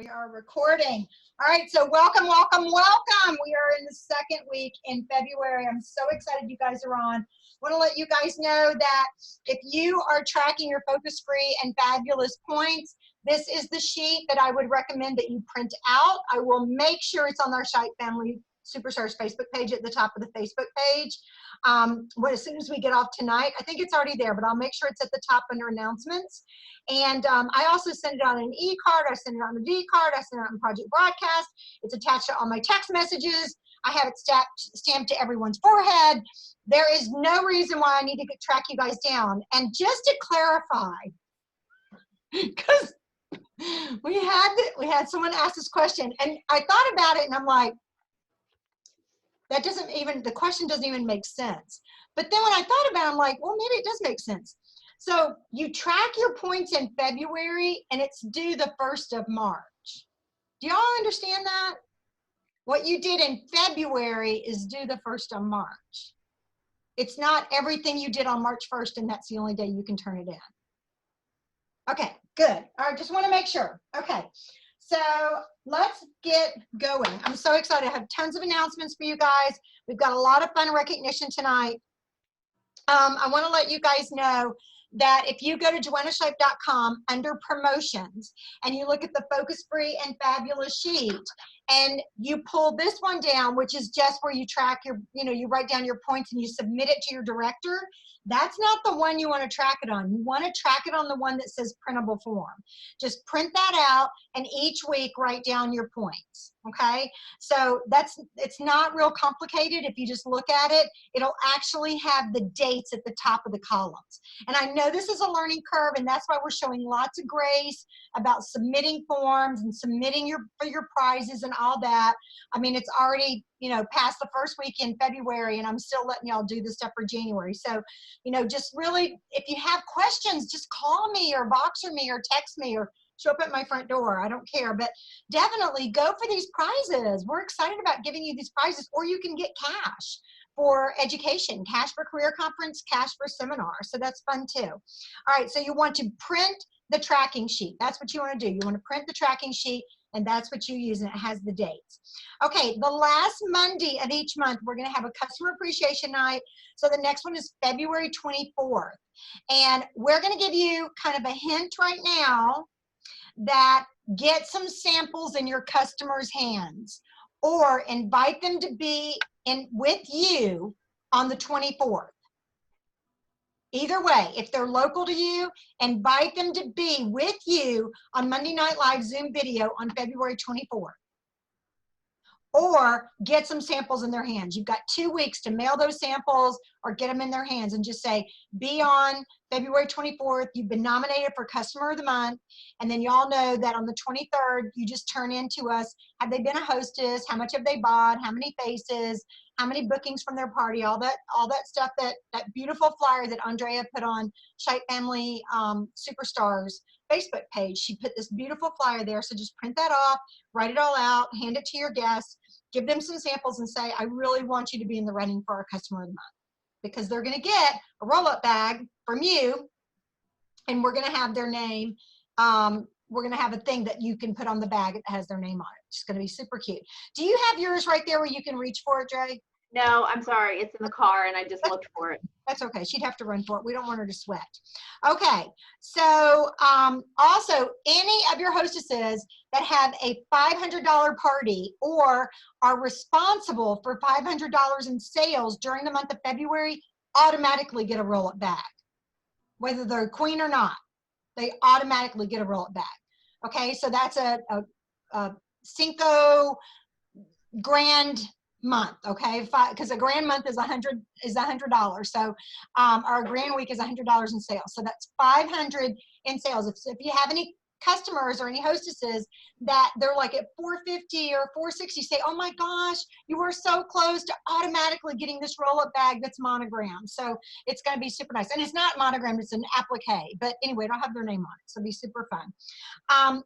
We are recording. All right, so welcome, welcome, welcome. We are in the second week in February. I'm so excited you guys are on. I want to let you guys know that if you are tracking your focus free and fabulous points, this is the sheet that I would recommend that you print out. I will make sure it's on our Shite Family Superstars Facebook page at the top of the Facebook page. As soon as we get off tonight, I think it's already there, but I'll make sure it's at the top under announcements. And I also send it on an e-card, I send it on a V-card, I send it on Project Broadcast. It's attached to all my text messages. I have it stamped to everyone's forehead. There is no reason why I need to track you guys down. And just to clarify, because we had someone ask this question, and I thought about it, and I'm like, the question doesn't even make sense. But then when I thought about it, I'm like, well, maybe it does make sense. So you track your points in February, and it's due the 1st of March. Do y'all understand that? What you did in February is due the 1st of March. It's not everything you did on March 1st, and that's the only day you can turn it in. Okay, good. All right, just want to make sure. Okay, so let's get going. I'm so excited. I have tons of announcements for you guys. We've got a lot of fun recognition tonight. I want to let you guys know that if you go to joannashite.com under promotions and you look at the focus free and fabulous sheet and you pull this one down, which is just where you track your, you write down your points and you submit it to your director, that's not the one you want to track it on. You want to track it on the one that says printable form. Just print that out and each week write down your points. Okay, so it's not real complicated. If you just look at it, it'll actually have the dates at the top of the columns. And I know this is a learning curve, and that's why we're showing lots of grace about submitting forms and submitting for your prizes and all that. I mean, it's already, past the first week in February, and I'm still letting y'all do this stuff for January. So, just really, if you have questions, just call me or Voxer me or text me or show up at my front door. I don't care, but definitely go for these prizes. We're excited about giving you these prizes, or you can get cash for education, cash for career conference, cash for seminar. So that's fun too. All right, so you want to print the tracking sheet. That's what you want to do. You want to print the tracking sheet, and that's what you use, and it has the dates. Okay, the last Monday of each month, we're going to have a customer appreciation night. So the next one is February 24th. And we're going to give you kind of a hint right now that get some samples in your customers' hands or invite them to be in with you on the 24th. Either way, if they're local to you, invite them to be with you on Monday Night Live Zoom video on February 24th. Or get some samples in their hands. You've got 2 weeks to mail those samples or get them in their hands and just say, be on February 24th, you've been nominated for Customer of the Month, and then y'all know that on the 23rd, you just turn in to us, have they been a hostess, how much have they bought, how many faces, how many bookings from their party, all that stuff, that beautiful flyer that Andrea put on Shite Family Superstars Facebook page. She put this beautiful flyer there, so just print that off, write it all out, hand it to your guests, give them some samples and say, I really want you to be in the running for our Customer of the Month, because they're going to get a roll-up bag from you, and we're going to have their name. We're going to have a thing that you can put on the bag that has their name on it. It's going to be super cute. Do you have yours right there where you can reach for it, Dre? No, I'm sorry. It's in the car, and I just looked for it. That's okay. She'd have to run for it. We don't want her to sweat. Okay. So also, any of your hostesses that have a $500 party or are responsible for $500 in sales during the month of February automatically get a roll-up bag. Whether they're a queen or not, they automatically get a roll-up bag. Okay, so that's a Cinco grand month, okay? Because a grand month is $100. So our grand week is $100 in sales. So that's $500 in sales. If you have any customers or any hostesses that they're like at $450 or $460, say, oh my gosh, you were so close to automatically getting this roll-up bag that's monogrammed. So it's going to be super nice. And it's not monogrammed, it's an applique. But anyway, it'll have their name on it. So it'll be super fun.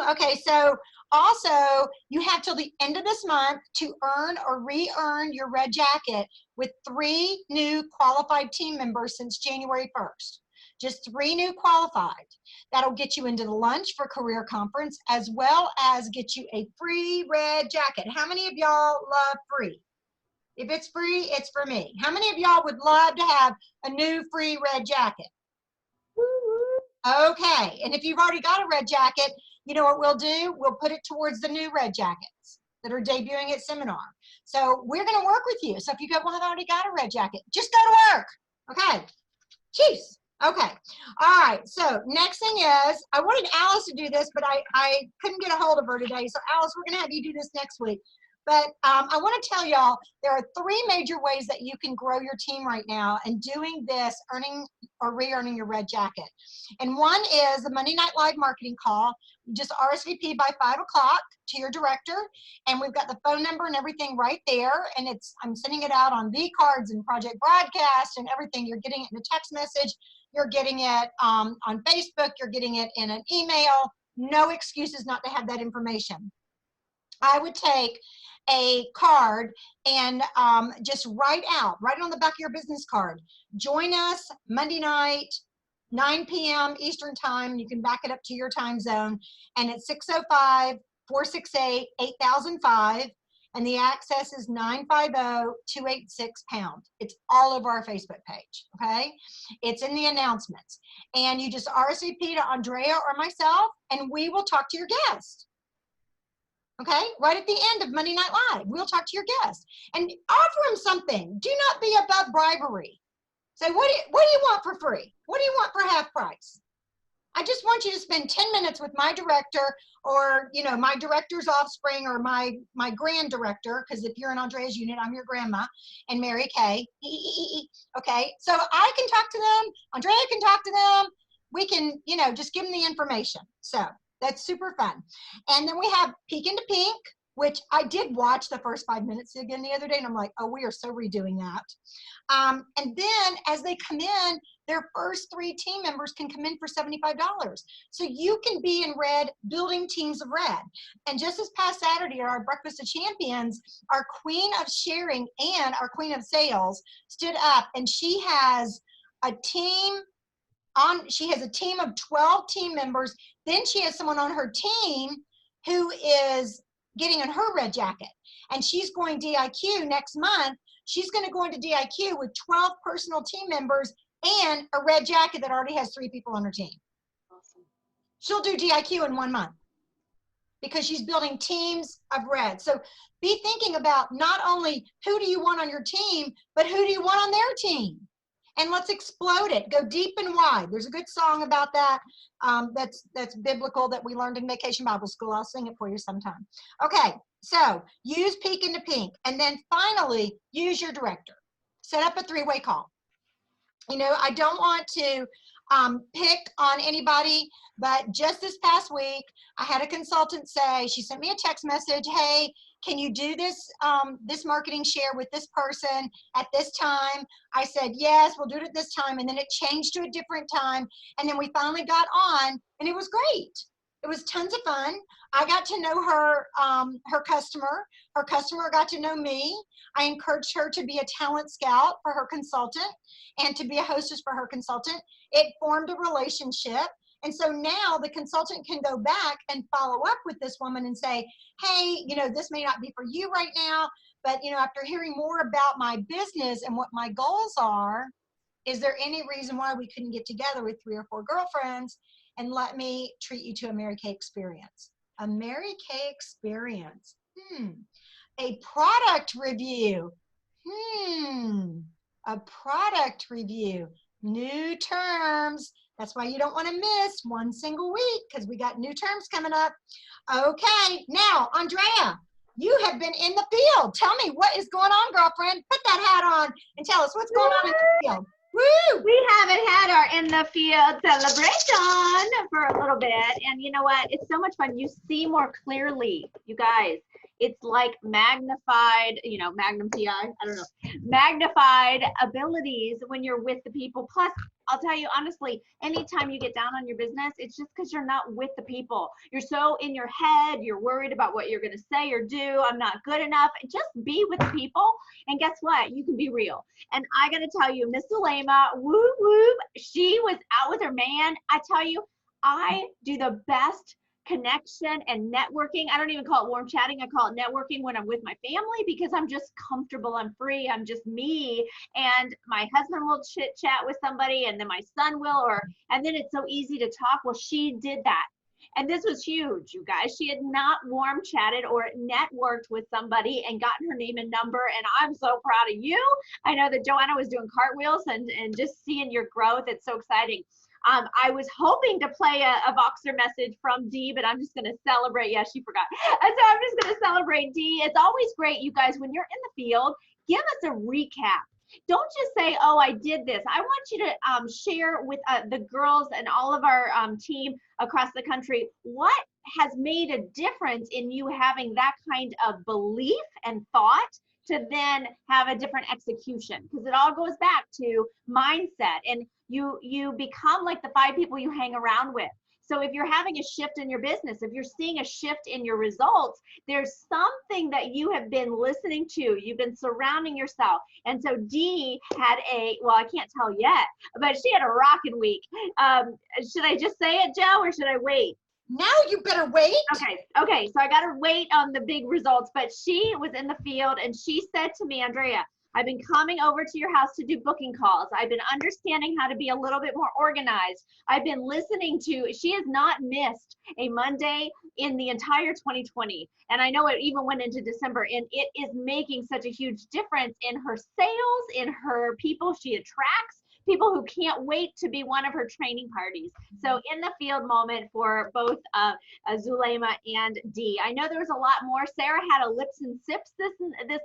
Okay, so also you have till the end of this month to earn or re-earn your red jacket with 3 new qualified team members since January 1st. just 3 new qualified. That'll get you into the lunch for career conference, as well as get you a free red jacket. How many of y'all love free? If it's free, it's for me. How many of y'all would love to have a new free red jacket? Okay, and if you've already got a red jacket, you know what we'll do? We'll put it towards the new red jackets that are debuting at seminar. So we're gonna work with you. So if you go, well, I've already got a red jacket, just go to work, okay? Chiefs, okay. All right, so next thing is, I wanted Alice to do this, but I couldn't get a hold of her today. So Alice, we're gonna have you do this next week. But I want to tell y'all, there are 3 major ways that you can grow your team right now and doing this, earning or re-earning your red jacket. And one is the Monday Night Live marketing call. You just RSVP by 5 o'clock to your director, and we've got the phone number and everything right there. And I'm sending it out on V-cards and Project Broadcast and everything. You're getting it in a text message. You're getting it on Facebook. You're getting it in an email. No excuses not to have that information. I would take a card and just write on the back of your business card, join us Monday night, 9 p.m. Eastern time. You can back it up to your time zone. And it's 605-468-8005. And the access is 950-286-POUND. It's all over our Facebook page, okay? It's in the announcements. And you just RSVP to Andrea or myself, and we will talk to your guest. Okay, right at the end of Monday Night Live, we'll talk to your guest and offer them something. Do not be above bribery. Say, what do you want for free? What do you want for half price? I just want you to spend 10 minutes with my director, or my director's offspring, or my grand director, because if you're in Andrea's unit, I'm your grandma, and Mary Kay. Okay, so I can talk to them. Andrea can talk to them. We can, just give them the information. So that's super fun. And then we have Peek into Pink, which I did watch the first 5 minutes again the other day, and I'm like, oh, we are so redoing that. And then as they come in, their first 3 team members can come in for $75. So you can be in red, building teams of red. And just this past Saturday at our Breakfast of Champions, our queen of sharing and our queen of sales stood up, and she has a team of 12 team members. Then she has someone on her team who is getting in her red jacket, and she's going DIQ next month. She's going to go into DIQ with 12 personal team members and a red jacket that already has 3 people on her team. Awesome. She'll do DIQ in 1 month because she's building teams of red. So be thinking about not only who do you want on your team, but who do you want on their team? And let's explode it. Go deep and wide. There's a good song about that. That's biblical that we learned in Vacation Bible School. I'll sing it for you sometime. Okay, so use Peek into Pink. And then finally, use your director. Set up a 3-way call. I don't want to pick on anybody, but just this past week, I had a consultant say, she sent me a text message, hey, can you do this this marketing share with this person at this time? I said, yes, we'll do it at this time. And then it changed to a different time. And then we finally got on, and it was great. It was tons of fun. I got to know her, her customer. Her customer got to know me. I encouraged her to be a talent scout for her consultant and to be a hostess for her consultant. It formed a relationship. And so now the consultant can go back and follow up with this woman and say, hey, this may not be for you right now, but after hearing more about my business and what my goals are, is there any reason why we couldn't get together with 3 or 4 girlfriends and let me treat you to a Mary Kay experience? A Mary Kay experience. A product review. A product review. New terms. That's why you don't want to miss one single week, because we got new terms coming up. Okay, now, Andrea, you have been in the field. Tell me, what is going on, girlfriend? Put that hat on and tell us what's going on in the field. Woo! We haven't had our in the field celebration for a little bit. And you know what? It's so much fun. You see more clearly, you guys. It's like magnified, magnum PI, I don't know, magnified abilities when you're with the people. Plus, I'll tell you honestly, anytime you get down on your business, it's just because you're not with the people. You're so in your head, you're worried about what you're going to say or do. I'm not good enough. Just be with the people. And guess what? You can be real. And I got to tell you, Miss Zulema, whoop, whoop, she was out with her man. I tell you, I do the best connection and networking. I don't even call it warm chatting. I call it networking when I'm with my family because I'm just comfortable. I'm free. I'm just me. And my husband will chit chat with somebody and then my son will, and then it's so easy to talk. Well, she did that. And this was huge, you guys. She had not warm chatted or networked with somebody and gotten her name and number. And I'm so proud of you. I know that Joanna was doing cartwheels and just seeing your growth. It's so exciting. I was hoping to play a Voxer message from Dee, but I'm just going to celebrate. Yeah, she forgot. And so I'm just going to celebrate Dee. It's always great, you guys, when you're in the field, give us a recap. Don't just say, oh, I did this. I want you to share with the girls and all of our team across the country what has made a difference in you having that kind of belief and thought to then have a different execution, because it all goes back to mindset, and you become like the 5 people you hang around with. So if you're having a shift in your business, if you're seeing a shift in your results, there's something that you have been listening to. You've been surrounding yourself. And so Dee had well, I can't tell yet, but she had a rocking week. Should I just say it, Joe, or should I wait? Now you better wait. Okay. So I got to wait on the big results, but she was in the field and she said to me, Andrea, I've been coming over to your house to do booking calls. I've been understanding how to be a little bit more organized. I've been listening to, she has not missed a Monday in the entire 2020. And I know it even went into December, and it is making such a huge difference in her sales, in her people she attracts, people who can't wait to be one of her training parties. So in the field moment for both Zulema and Dee. I know there was a lot more. Sarah had a lips and sips this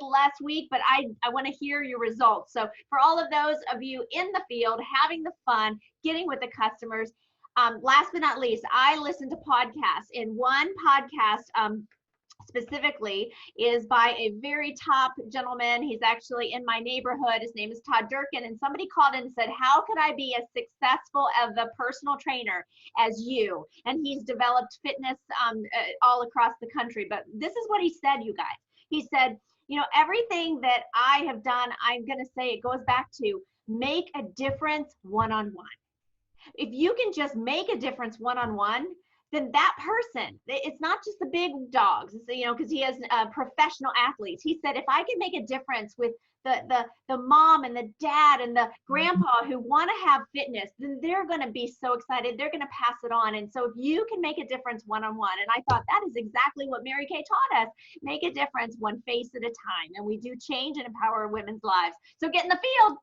last week, but I want to hear your results. So for all of those of you in the field, having the fun, getting with the customers, last but not least, I listen to podcasts. And one podcast specifically is by a very top gentleman. He's actually in my neighborhood. His name is Todd Durkin. And somebody called in and said, how could I be as successful of a personal trainer as you? And he's developed fitness all across the country. But this is what he said, you guys. He said, everything that I have done, I'm going to say it goes back to make a difference one-on-one. If you can just make a difference one-on-one, then that person, it's not just the big dogs, because he has professional athletes. He said, if I can make a difference with the mom and the dad and the grandpa who want to have fitness, then they're going to be so excited. They're going to pass it on. And so if you can make a difference one-on-one, and I thought that is exactly what Mary Kay taught us, make a difference one face at a time. And we do change and empower women's lives. So get in the field.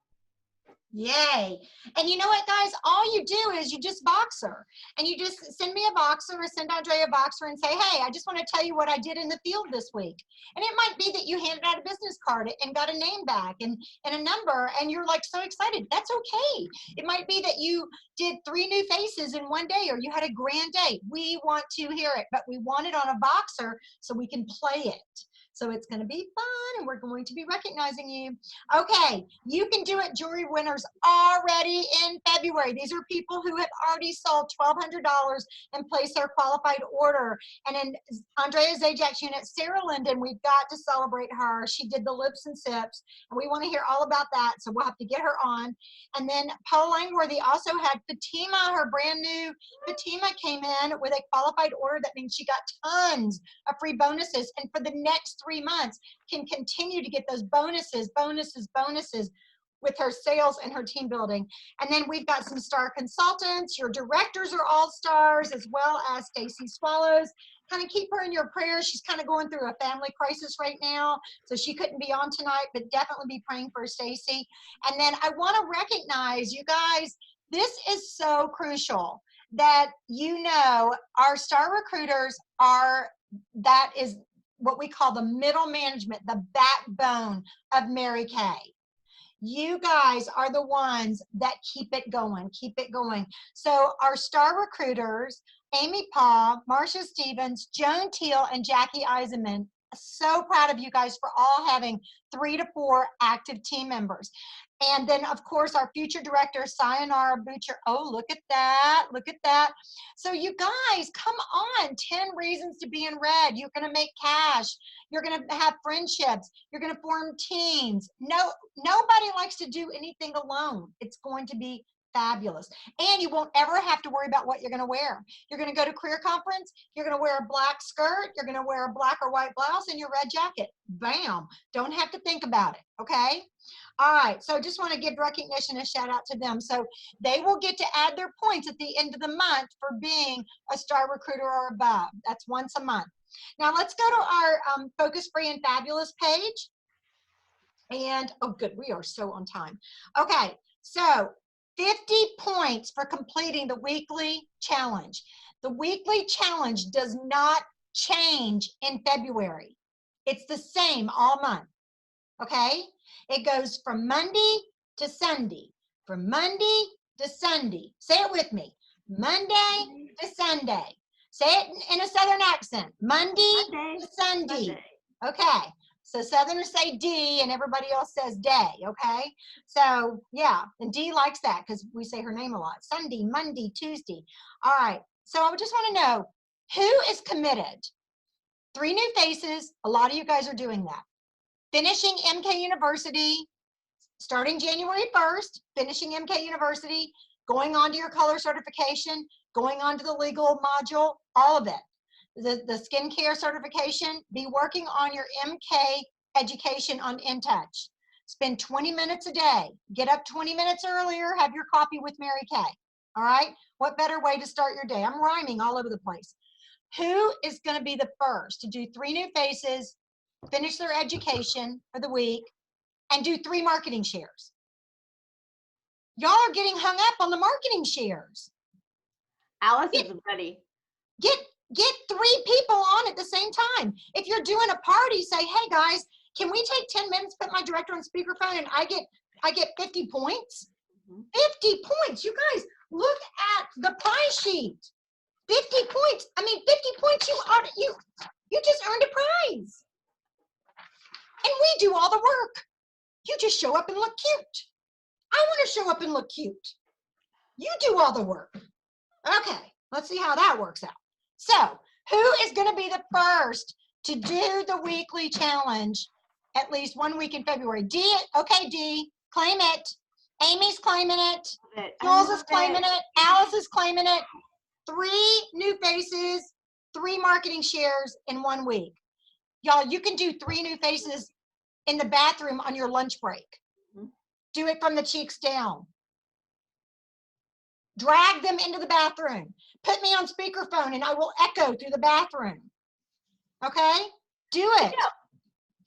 Yay. And you know what, guys? All you do is you just Voxer, and you just send me a Voxer or send Andrea a Voxer and say, hey, I just want to tell you what I did in the field this week. And it might be that you handed out a business card and got a name back and a number, and you're like so excited. That's okay. It might be that you did 3 new faces in one day, or you had a grand day. We want to hear it, but we want it on a Voxer so we can play it. So it's going to be fun, and we're going to be recognizing you. Okay, you can do it, jewelry winners, already in February. These are people who have already sold $1,200 and placed their qualified order. And in Andrea's Ajax unit, Sarah Linden, we've got to celebrate her. She did the lips and sips, and we want to hear all about that, so we'll have to get her on. And then Paul Langworthy also had Fatima, her brand new Fatima came in with a qualified order. That means she got tons of free bonuses, and for the next 3 months can continue to get those bonuses with her sales and her team building. And then we've got some star consultants. Your directors are all stars, as well as Stacy Swallows. Kind of keep her in your prayers. She's kind of going through a family crisis right now, so she couldn't be on tonight, but definitely be praying for Stacy. And then I want to recognize, you guys, this is so crucial that our star recruiters that is what we call the middle management, the backbone of Mary Kay. You guys are the ones that keep it going. So our star recruiters, Amy Paul, Marcia Stevens, Joan Teal, and Jackie Eisenman, so proud of you guys for all having 3 to 4 active team members. And then, of course, our future director, Sayonara Butcher. Oh, look at that. Look at that. So you guys, come on. 10 reasons to be in red. You're going to make cash. You're going to have friendships. You're going to form teams. No, nobody likes to do anything alone. It's going to be fabulous. And you won't ever have to worry about what you're going to wear. You're going to go to career conference. You're going to wear a black skirt. You're going to wear a black or white blouse and your red jacket. Bam. Don't have to think about it. Okay. All right, so just want to give recognition and shout out to them. So they will get to add their points at the end of the month for being a star recruiter or above. That's once a month. Now let's go to our Focus Free and Fabulous page. And, oh good, we are so on time. Okay, so 50 points for completing the weekly challenge. The weekly challenge does not change in February. It's the same all month, okay? It goes from Monday to Sunday, from Monday to Sunday. Say it with me. Monday to Sunday. Say it in a Southern accent. Monday to Sunday. Okay. So Southerners say D and everybody else says day, okay? So yeah, and Dee likes that because we say her name a lot. Sunday, Monday, Tuesday. All right. So I just want to know, who is committed? 3 new faces. A lot of you guys are doing that. Finishing MK University, starting January 1st, finishing MK University, going on to your color certification, going on to the legal module, all of it. The skincare certification, be working on your MK education on InTouch. Spend 20 minutes a day. Get up 20 minutes earlier, have your coffee with Mary Kay. All right? What better way to start your day? I'm rhyming all over the place. Who is going to be the first to do 3 new faces, finish their education for the week, and do 3 marketing shares? Y'all are getting hung up on the marketing shares. Alice is ready. Get 3 people on at the same time. If you're doing a party, say, hey guys, can we take 10 minutes, put my director on speakerphone, and I get 50 points? 50 points. You guys, look at the prize sheet. 50 points. I mean, 50 points, you just earned a prize. And we do all the work. You just show up and look cute. I want to show up and look cute. You do all the work. Okay, let's see how that works out. So, who is going to be the first to do the weekly challenge at least 1 week in February? D, okay, D, claim it. Amy's claiming it. Jules is claiming it. Alice is claiming it. 3 new faces, 3 marketing shares in 1 week. Y'all, you can do 3 new faces in the bathroom on your lunch break. Do it from the cheeks down. Drag them into the bathroom. Put me on speakerphone and I will echo through the bathroom. Okay? Do it.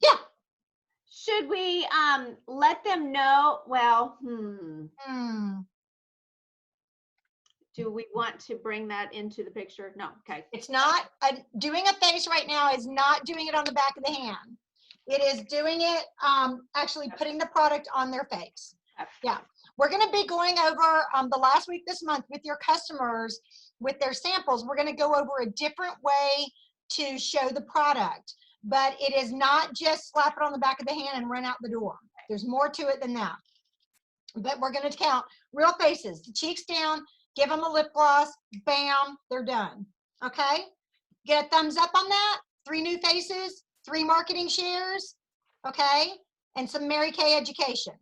Yeah. Should we let them know? Well, do we want to bring that into the picture? No. Okay. It's not doing a face right now is not doing it on the back of the hand. It is doing it actually putting the product on their face. Yeah. We're going to be going over the last week this month with your customers with their samples. We're going to go over a different way to show the product, but it is not just slap it on the back of the hand and run out the door. There's more to it than that. But we're going to count real faces, the cheeks down, give them a lip gloss, bam, they're done. Okay? Get a thumbs up on that. 3 new faces, 3 marketing shares, okay? And some Mary Kay education.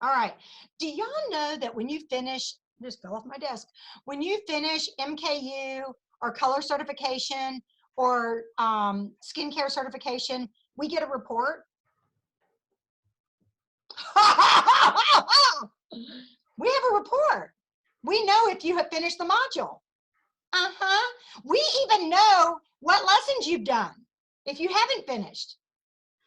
All right. Do y'all know that when you finish, just fell off my desk, when you finish MKU or color certification or skincare certification, we get a report? We have a report. We know if you have finished the module. We even know what lessons you've done. If you haven't finished,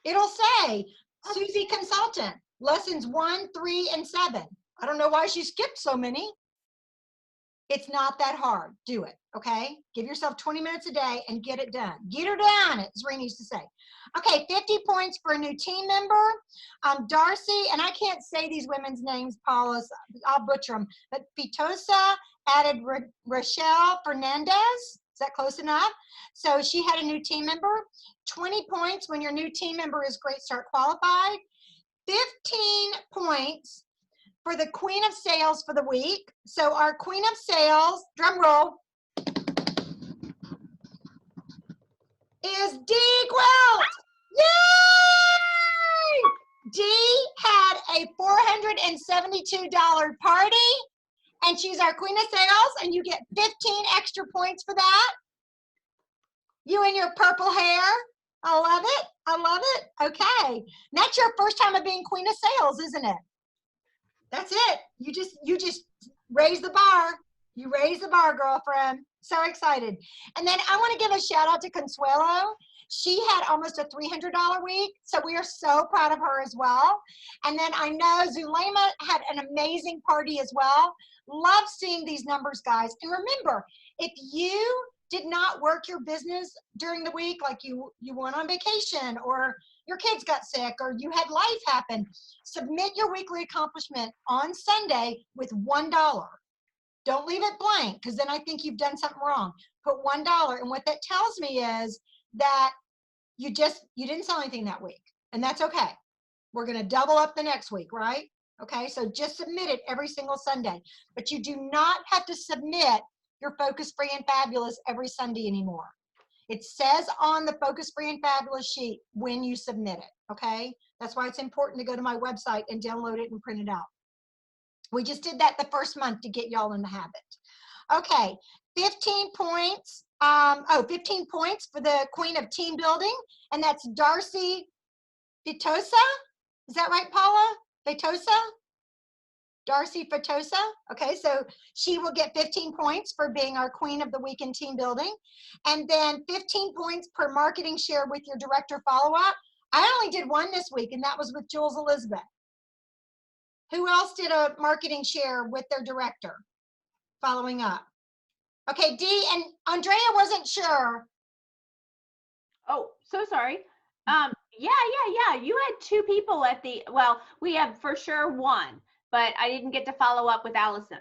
it'll say Susie Consultant, lessons 1, 3, and 7. I don't know why she skipped so many. It's not that hard. Do it, okay? Give yourself 20 minutes a day and get it done. Get her done, as Reen used to say. Okay, 50 points for a new team member. Darcy, and I can't say these women's names, Paula, I'll butcher them, but Fitosa added Rochelle Fernandez. that close enough? So she had a new team member. 20 points when your new team member is Great Start qualified. 15 points for the Queen of Sales for the week. So our Queen of Sales, drum roll, is D. Quilt. Yay! D had a $472 party, and she's our Queen of Sales, and you get 15 extra points for that. You and your purple hair. I love it. I love it. Okay. That's your first time of being Queen of Sales, isn't it? That's it. You just raise the bar. You raise the bar, girlfriend. So excited. And then I want to give a shout out to Consuelo. She had almost a $300 week, so we are so proud of her as well. And then I know Zulema had an amazing party as well. Love seeing these numbers, guys. And remember, if you did not work your business during the week, like you went on vacation or your kids got sick or you had life happen, submit your weekly accomplishment on Sunday with $1. Don't leave it blank, because then I think you've done something wrong. Put $1, and what that tells me is that you didn't sell anything that week, and that's okay. We're going to double up the next week, right? Okay, so just submit it every single Sunday, but you do not have to submit your Focus Free and Fabulous every Sunday anymore. It says on the Focus Free and Fabulous sheet when you submit it, okay? That's why it's important to go to my website and download it and print it out. We just did that the first month to get y'all in the habit. Okay, 15 points. 15 points for the Queen of Team Building, and that's Darcy Fitosa. Is that right, Paula? Fitosa? Darcy Fitosa. Okay, so she will get 15 points for being our Queen of the Week in Team Building. And then 15 points per marketing share with your director follow-up. I only did one this week, and that was with Jules Elizabeth. Who else did a marketing share with their director following up? Okay, D, and Andrea wasn't sure. Oh, so sorry. Yeah. You had 2 people at the, well, we have for sure 1, but I didn't get to follow up with Allison.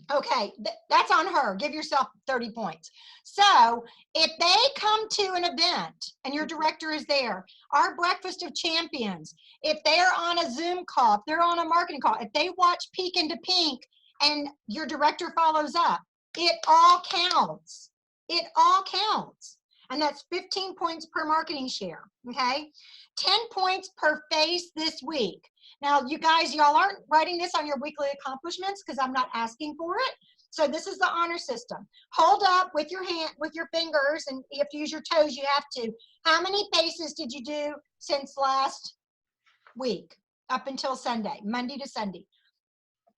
Okay, that's on her. Give yourself 30 points. So if they come to an event and your director is there, our Breakfast of Champions, if they're on a Zoom call, if they're on a marketing call, if they watch Peek into Pink and your director follows up, it all counts. It all counts. And that's 15 points per marketing share, okay? 10 points per face this week. Now, you guys, y'all aren't writing this on your weekly accomplishments because I'm not asking for it. So this is the honor system. Hold up with your hand, with your fingers, and you have to use your toes, you have to. How many faces did you do since last week up until Sunday, Monday to Sunday?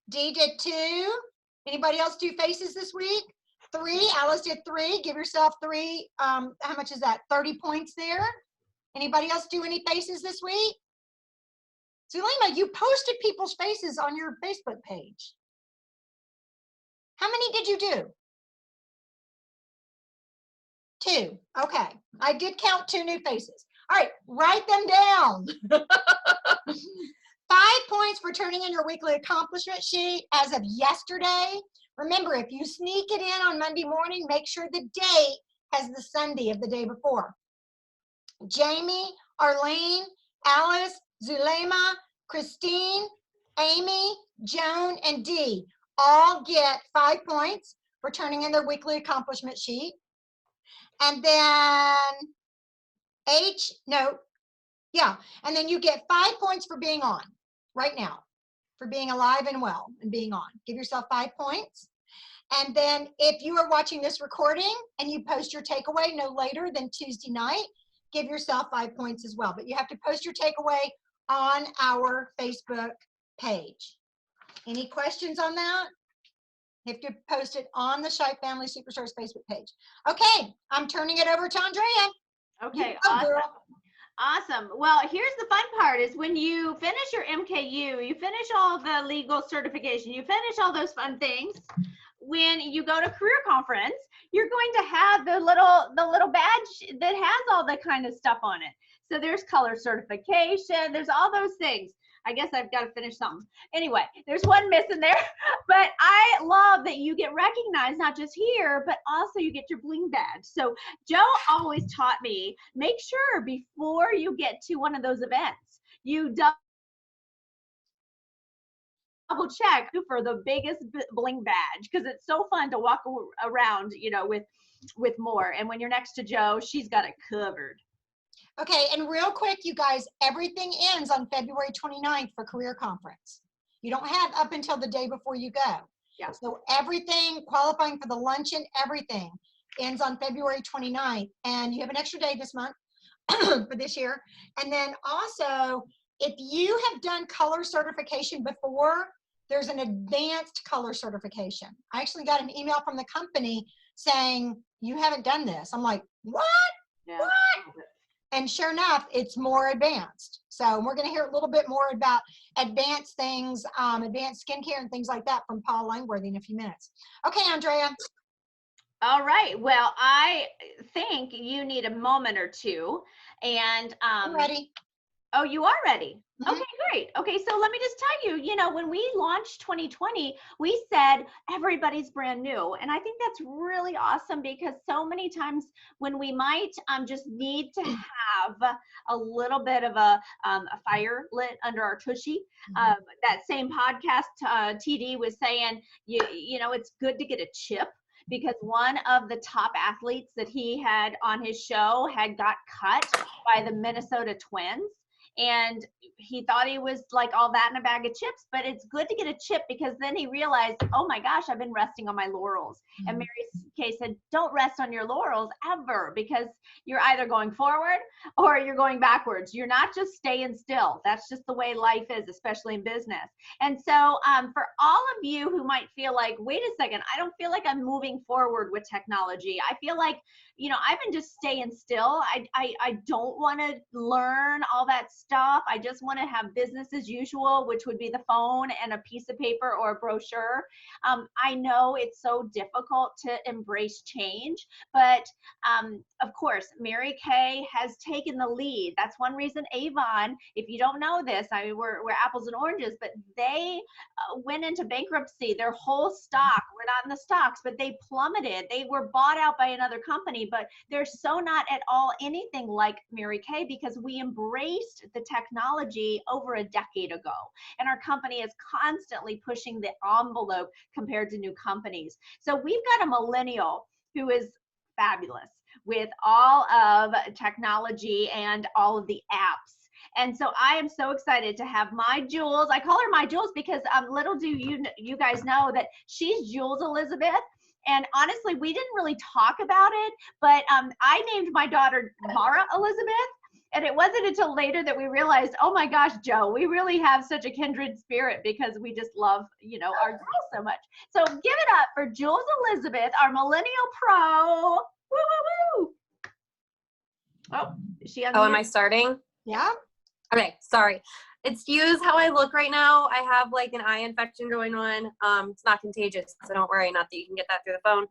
D did 2. Anybody else do faces this week? 3. Alice did 3. Give yourself 3. How much is that? 30 points there. Anybody else do any faces this week? Zulema, you posted people's faces on your Facebook page. How many did you do? 2. Okay. I did count 2 new faces. All right, write them down. 5 points for turning in your weekly accomplishment sheet as of yesterday. Remember, if you sneak it in on Monday morning, make sure the date has the Sunday of the day before. Jamie, Arlene, Alice, Zulema, Christine, Amy, Joan, and Dee all get 5 points for turning in their weekly accomplishment sheet. And then and then you get 5 points for being on right now, for being alive and well and being on. Give yourself 5 points. And then if you are watching this recording and you post your takeaway no later than Tuesday night, give yourself 5 points as well. But you have to post your takeaway on our Facebook page. Any questions on that? You have to post it on the Shy Family Superstars Facebook page. Okay, I'm turning it over to Andrea. Okay, awesome. Girl. Awesome. Well, here's the fun part is when you finish your MKU, you finish all the legal certification, you finish all those fun things. When you go to career conference, you're going to have the little badge that has all the kind of stuff on it. So there's color certification, there's all those things. I guess I've got to finish something. Anyway, there's one missing there, but I love that you get recognized, not just here, but also you get your bling badge. So Joe always taught me, make sure before you get to one of those events, you double check for the biggest bling badge, because it's so fun to walk around, you know, with more. And when you're next to Joe, she's got it covered. Okay, and real quick, you guys, everything ends on February 29th for career conference. You don't have up until the day before you go. Yeah. So everything, qualifying for the luncheon, everything ends on February 29th. And you have an extra day this month for this year. And then also, if you have done color certification before, there's an advanced color certification. I actually got an email from the company saying, you haven't done this. I'm like, what? Yeah. What? And sure enough, it's more advanced. So we're going to hear a little bit more about advanced things, advanced skincare and things like that from Paul Langworthy in a few minutes. Okay, Andrea. All right. Well, I think you need a moment or two. And I'm ready. Oh, you are ready. Mm-hmm. Okay, great. Okay, so let me just tell you, you know, when we launched 2020, we said everybody's brand new. And I think that's really awesome, because so many times when we might just need to have a little bit of a fire lit under our tushy, that same podcast, TD was saying, you know, it's good to get a chip, because one of the top athletes that he had on his show had got cut by the Minnesota Twins. And he thought he was like all that in a bag of chips, but it's good to get a chip, because then he realized, oh my gosh, I've been resting on my laurels. Mm-hmm. And Mary Kay said, don't rest on your laurels ever, because you're either going forward or you're going backwards. You're not just staying still. That's just the way life is, especially in business. And so for all of you who might feel like, wait a second, I don't feel like I'm moving forward with technology. I feel like, you know, I've been just staying still. I don't want to learn all that stuff. I just want to have business as usual, which would be the phone and a piece of paper or a brochure. I know it's so difficult to embrace change, but of course, Mary Kay has taken the lead. That's one reason Avon, if you don't know this, I mean, we're apples and oranges, but they went into bankruptcy. Their whole stock, we're not in the stocks, but they plummeted. They were bought out by another company, but they're so not at all anything like Mary Kay, because we embraced the technology over a decade ago. And our company is constantly pushing the envelope compared to new companies. So we've got a millennial who is fabulous with all of technology and all of the apps. And so I am so excited to have my Jules. I call her my Jules because little do you guys know that she's Jules Elizabeth. And honestly, we didn't really talk about it, but I named my daughter Mara Elizabeth. And it wasn't until later that we realized, oh my gosh, Joe, we really have such a kindred spirit, because we just love, you know, our girl so much. So give it up for Jules Elizabeth, our millennial pro. Woo, woo, woo. Oh, is she on? Oh, am I starting? Yeah. Okay, sorry. Excuse how I look right now. I have like an eye infection going on. It's not contagious, so don't worry. Not that you can get that through the phone.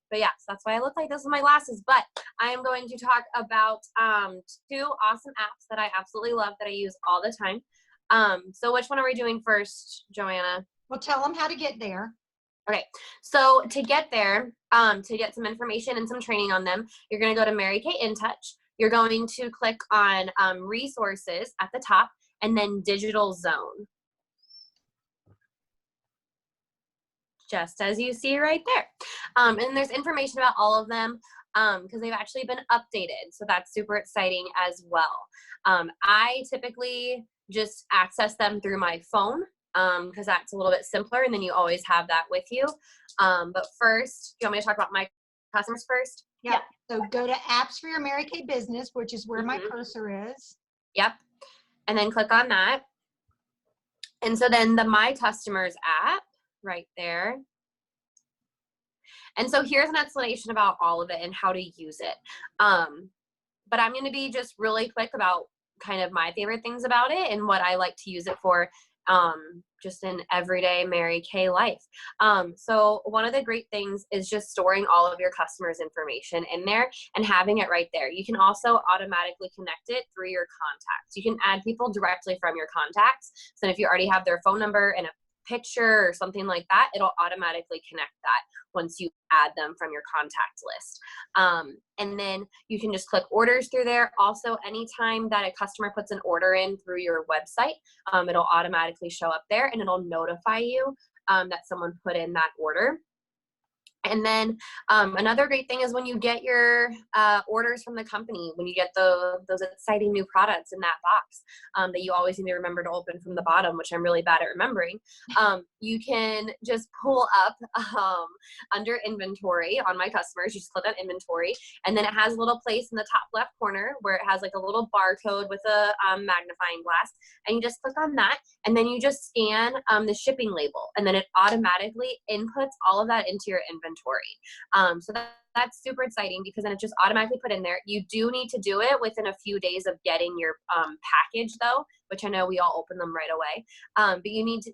But yes, that's why I look like this with my glasses. But I am going to talk about 2 awesome apps that I absolutely love, that I use all the time. So which one are we doing first, Joanna? Well, tell them how to get there. Okay, so to get there, to get some information and some training on them, you're going to go to Mary Kay In Touch. You're going to click on resources at the top, and then digital zone. Just as you see right there. And there's information about all of them, because they've actually been updated. So that's super exciting as well. I typically just access them through my phone, because that's a little bit simpler, and then you always have that with you. But first, do you want me to talk about my customers first? Yeah. So go to apps for your Mary Kay business, which is where my cursor is. Yep. And then click on that. And so then the My Customers app right there. And so here's an explanation about all of it and how to use it. But I'm going to be just really quick about kind of my favorite things about it and what I like to use it for just in everyday Mary Kay life. So one of the great things is just storing all of your customers' information in there and having it right there. You can also automatically connect it through your contacts. You can add people directly from your contacts. So if you already have their phone number and a picture or something like that, it'll automatically connect that once you add them from your contact list. And then you can just click orders through there. Also, anytime that a customer puts an order in through your website, it'll automatically show up there and it'll notify you that someone put in that order. And then another great thing is when you get your orders from the company, when you get those exciting new products in that box that you always need to remember to open from the bottom, which I'm really bad at remembering, you can just pull up under inventory on My Customers. You just click on inventory, and then it has a little place in the top left corner where it has like a little barcode with a magnifying glass, and you just click on that, and then you just scan the shipping label, and then it automatically inputs all of that into your inventory. So that's super exciting because then it's just automatically put in there. You do need to do it within a few days of getting your package though, which I know we all open them right away. But you need to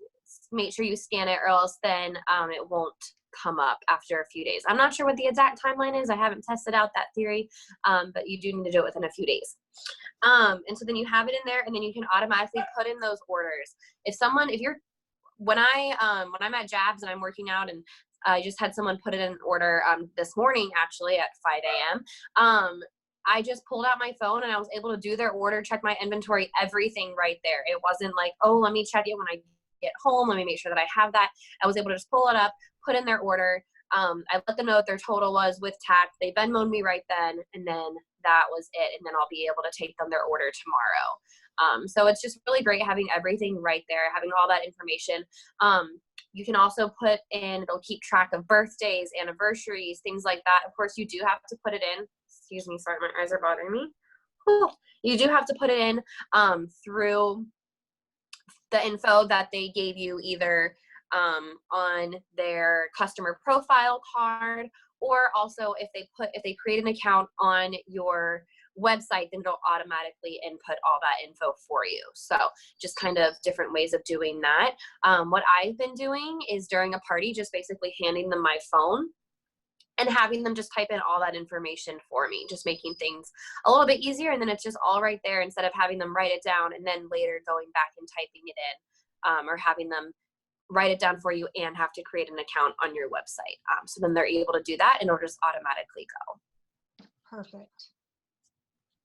make sure you scan it or else then it won't come up after a few days. I'm not sure what the exact timeline is. I haven't tested out that theory, but you do need to do it within a few days. And so then you have it in there and then you can automatically put in those orders. When I'm at Jabs and I'm working out and I just had someone put in an order this morning, actually at 5 a.m. I just pulled out my phone and I was able to do their order, check my inventory, everything right there. It wasn't like, oh, let me check it when I get home. Let me make sure that I have that. I was able to just pull it up, put in their order. I let them know what their total was with tax. They Venmo'd me right then, and then that was it. And then I'll be able to take them their order tomorrow. So it's just really great having everything right there, having all that information. You can also put in, it'll keep track of birthdays, anniversaries, things like that. Of course, you do have to put it in. Excuse me, sorry, my eyes are bothering me. Whew. You do have to put it in through the info that they gave you either on their customer profile card, or also if they create an account on your website, then it'll automatically input all that info for you. So just kind of different ways of doing that. What I've been doing is during a party, just basically handing them my phone and having them just type in all that information for me, just making things a little bit easier. And then it's just all right there instead of having them write it down and then later going back and typing it in, or having them write it down for you and have to create an account on your website. So then they're able to do that and it'll just automatically go. Perfect.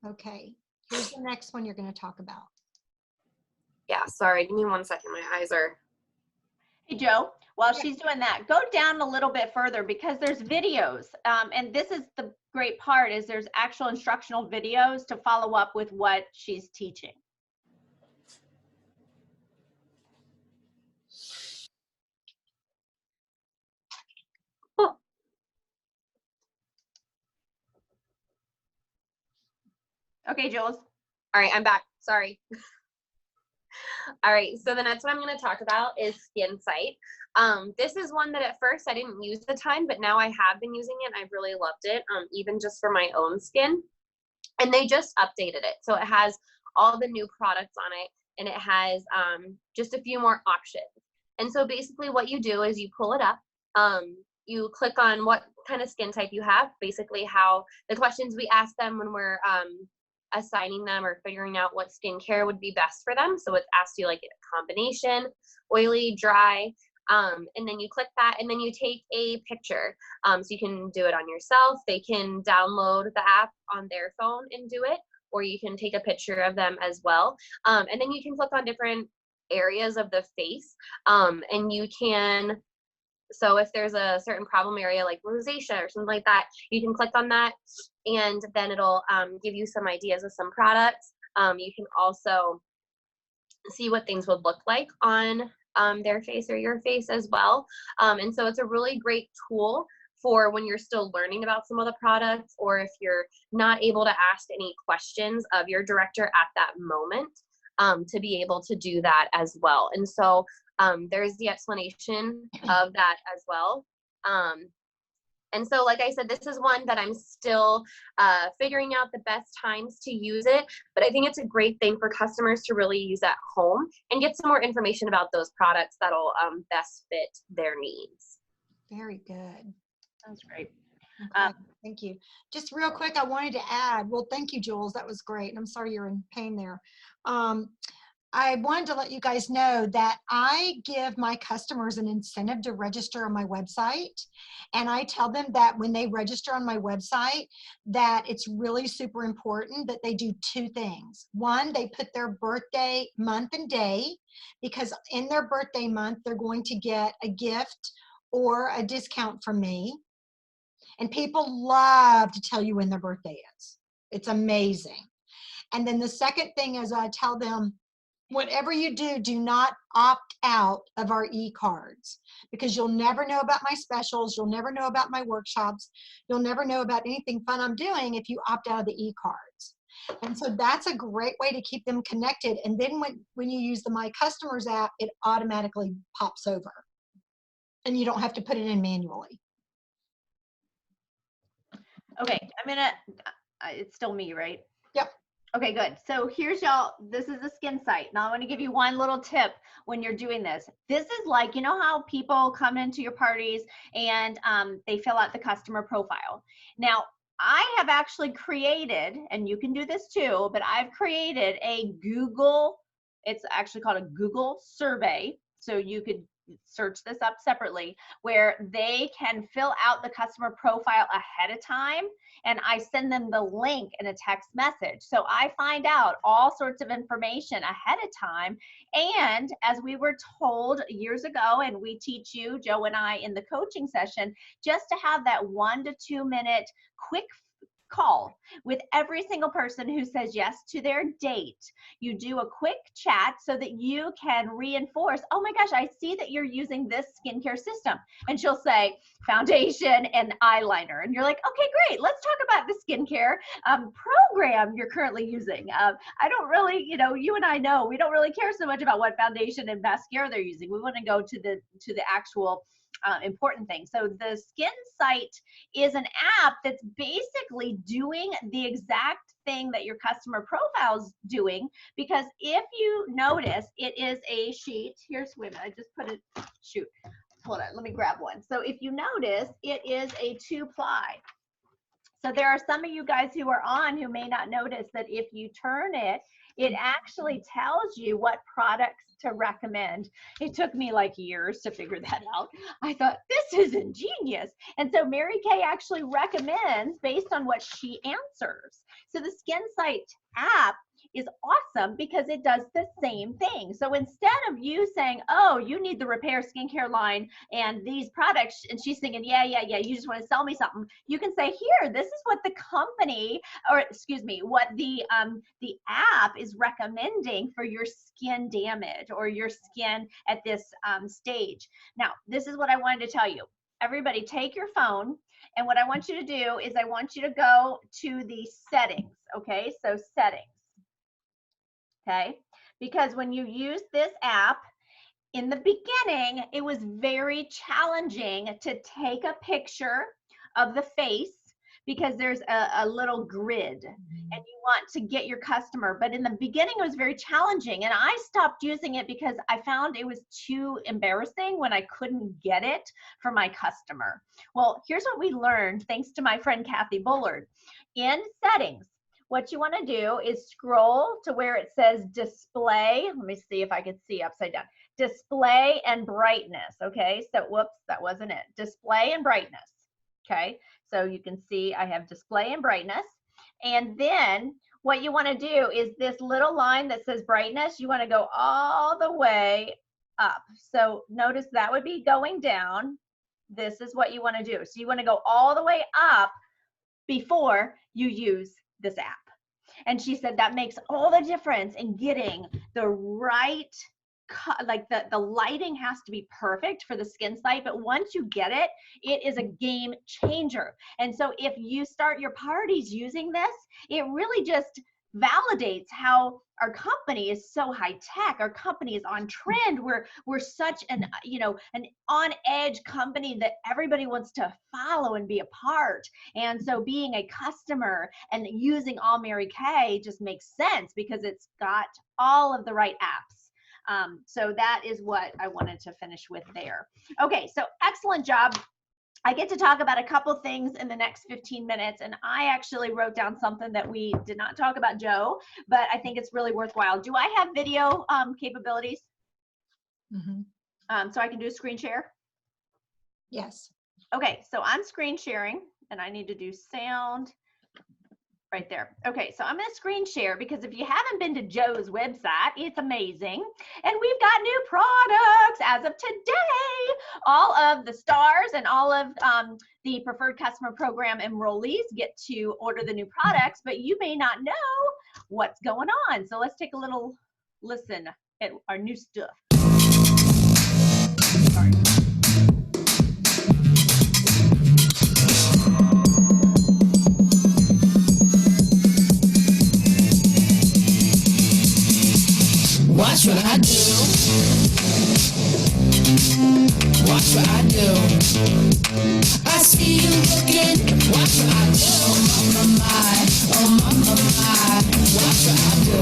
Okay, here's the next one you're going to talk about. Yeah, sorry, give me 1 second. My eyes are. Hey, Joe, while she's doing that, go down a little bit further because there's videos. And this is the great part is there's actual instructional videos to follow up with what she's teaching. Oh. Okay, Jules. All right, I'm back. Sorry. All right, so the next one I'm going to talk about is Skin Sight. This is one that at first I didn't use a ton, but now I have been using it and I've really loved it, even just for my own skin. And they just updated it. So it has all the new products on it and it has just a few more options. And so basically what you do is you pull it up, you click on what kind of skin type you have, basically how the questions we ask them when we're assigning them or figuring out what skincare would be best for them. So it asks you like a combination, oily, dry, and then you click that and then you take a picture. So you can do it on yourself. They can download the app on their phone and do it, or you can take a picture of them as well. And then you can click on different areas of the face, and you can, so if there's a certain problem area like rosacea or something like that, you can click on that and then it'll give you some ideas of some products. You can also see what things would look like on their face or your face as well. And so it's a really great tool for when you're still learning about some of the products, or if you're not able to ask any questions of your director at that moment, to be able to do that as well. And so there's the explanation of that as well. And so, like I said, this is one that I'm still figuring out the best times to use it, but I think it's a great thing for customers to really use at home and get some more information about those products that'll best fit their needs. Very good. Sounds great. Okay, thank you. Just real quick, I wanted to add, well, thank you, Jules. That was great. And I'm sorry you're in pain there. I wanted to let you guys know that I give my customers an incentive to register on my website. And I tell them that when they register on my website, that it's really super important that they do 2 things. One, they put their birthday month and day, because in their birthday month, they're going to get a gift or a discount from me. And people love to tell you when their birthday is. It's amazing. And then the second thing is I tell them, whatever you do, do not opt out of our e-cards, because you'll never know about my specials. You'll never know about my workshops. You'll never know about anything fun I'm doing if you opt out of the e-cards. And so that's a great way to keep them connected. And then when you use the My Customers app, it automatically pops over. And you don't have to put it in manually. Okay, I'm gonna, it's still me, right? Yep. Okay, good. So here's y'all, this is the skin site. Now I want to give you one little tip when you're doing this. This is like, you know how people come into your parties and they fill out the customer profile. Now, I have actually created, and you can do this too, but I've created a Google, it's actually called a Google survey. So you could search this up separately, where they can fill out the customer profile ahead of time, and I send them the link in a text message. So I find out all sorts of information ahead of time. And as we were told years ago, and we teach you, Joe and I, in the coaching session, just to have that 1 to 2 minute quick call with every single person who says yes to their date. You do a quick chat so that you can reinforce, oh my gosh, I see that you're using this skincare system. And she'll say foundation and eyeliner. And you're like, okay, great. Let's talk about the skincare program you're currently using. I don't really, you and I know, we don't really care so much about what foundation and mascara they're using. We want to go to the actual important thing. So the Skin Site is an app that's basically doing the exact thing that your customer profile's doing, because if you notice, it is a sheet. Here's, wait a minute, I just put it, shoot, hold on, let me grab one. So if you notice, it is a 2-ply. So there are some of you guys who are on who may not notice that if you turn it, it actually tells you what products to recommend. It took me like years to figure that out. I thought, this is ingenious. And so Mary Kay actually recommends based on what she answers. So the Skin Site app is awesome because it does the same thing. So instead of you saying, oh, you need the Repair skincare line and these products, and she's thinking, yeah, you just want to sell me something, you can say, here, this is what the company, or excuse me, what the app is recommending for your skin damage or your skin at this stage. Now, this is what I wanted to tell you. Everybody take your phone, and what I want you to do is I want you to go to the settings, okay? So settings. Okay, because when you use this app, in the beginning, it was very challenging to take a picture of the face because there's a little grid and you want to get your customer. But in the beginning, it was very challenging, and I stopped using it because I found it was too embarrassing when I couldn't get it for my customer. Well, here's what we learned thanks to my friend Kathy Bullard. In settings, what you want to do is scroll to where it says display. Let me see if I can see upside down. Display and brightness. Okay, so whoops, that wasn't it. Display and brightness. Okay, so you can see I have display and brightness. And then what you want to do is this little line that says brightness, you want to go all the way up. So notice that would be going down. This is what you want to do. So you want to go all the way up before you use this app. And she said that makes all the difference in getting the right, like the lighting has to be perfect for the Skin Site, but once you get it, it is a game changer. And so if you start your parties using this, it really just validates how our company is so high tech. Our company is on trend. We're such an, you know, an on edge company that everybody wants to follow and be a part. And so being a customer and using All Mary Kay just makes sense because it's got all of the right apps. So that is what I wanted to finish with there. Okay, so excellent job. I get to talk about a couple things in the next 15 minutes, and I actually wrote down something that we did not talk about, Joe, but I think it's really worthwhile. Do I have video capabilities? So I can do a screen share? Yes. Okay, so I'm screen sharing, and I need to do sound right there. Okay, so I'm gonna screen share because if you haven't been to Joe's website, it's amazing. And we've got new products as of today. All of the stars and all of the preferred customer program enrollees get to order the new products, but you may not know what's going on. So let's take a little listen at our new stuff. Sorry. Watch what I do. Watch what I do. I see you looking. Watch what I do. Oh my. Watch what I do.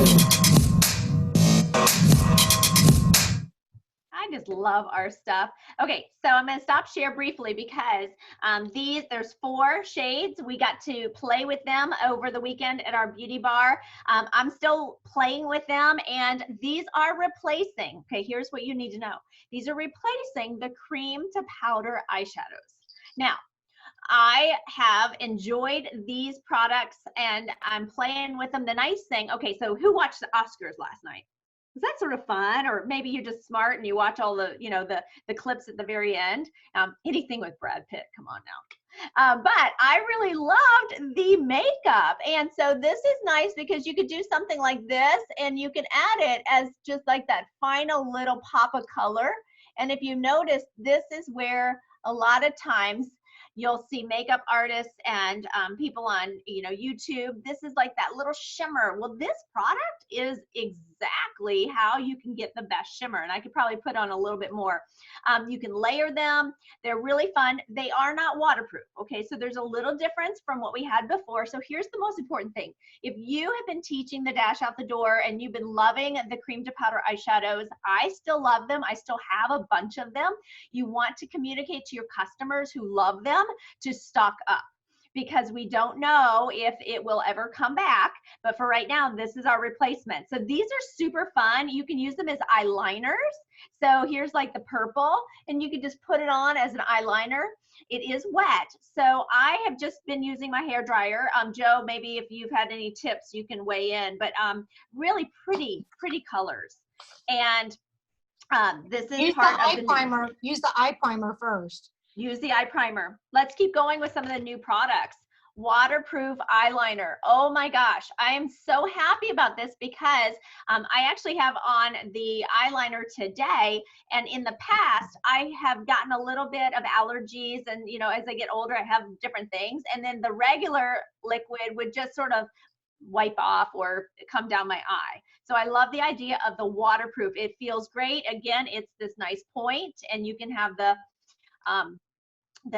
I just love our stuff. Okay, so I'm going to stop share briefly because there's 4 shades. We got to play with them over the weekend at our beauty bar. I'm still playing with them, and these are replacing. Okay, here's what you need to know. These are replacing the cream to powder eyeshadows. Now, I have enjoyed these products, and I'm playing with them. The nice thing, okay, so who watched the Oscars last night? Was that sort of fun? Or maybe you're just smart and you watch all the, you know, the clips at the very end. Anything with Brad Pitt, come on now. But I really loved the makeup. And so this is nice because you could do something like this and you can add it as just like that final little pop of color. And if you notice, this is where a lot of times you'll see makeup artists and people on, you know, YouTube. This is like that little shimmer. Well, this product is exactly how you can get the best shimmer. And I could probably put on a little bit more. You can layer them. They're really fun. They are not waterproof. Okay, so there's a little difference from what we had before. So here's the most important thing. If you have been teaching the Dash Out the Door and you've been loving the cream to powder eyeshadows, I still love them. I still have a bunch of them. You want to communicate to your customers who love them to stock up, because we don't know if it will ever come back. But for right now, this is our replacement. So these are super fun. You can use them as eyeliners. So here's like the purple, and you can just put it on as an eyeliner. It is wet. So I have just been using my hair dryer. Joe, maybe if you've had any tips, you can weigh in, but really pretty colors. And this is Use part the of eye primer. Use the eye primer first. Use the eye primer. Let's keep going with some of the new products. Waterproof eyeliner. Oh my gosh, I am so happy about this because I actually have on the eyeliner today, and in the past I have gotten a little bit of allergies, and you know, as I get older I have different things, and then the regular liquid would just sort of wipe off or come down my eye. So I love the idea of the waterproof. It feels great. Again, it's this nice point, and you can have the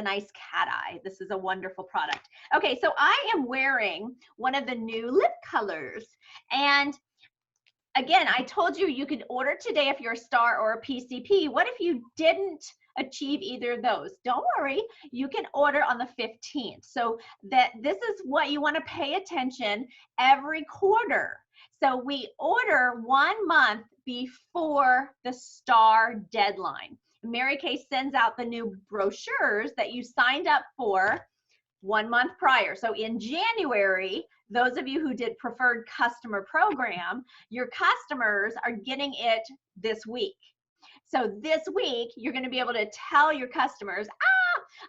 nice cat eye. This is a wonderful product. Okay, so I am wearing one of the new lip colors. And again, I told you you could order today if you're a star or a PCP. What if you didn't achieve either of those? Don't worry, you can order on the 15th. So that this is what you want to pay attention every quarter. So we order 1 month before the star deadline. Mary Kay sends out the new brochures that you signed up for 1 month prior. So in January, those of you who did preferred customer program, your customers are getting it this week. So this week, you're going to be able to tell your customers,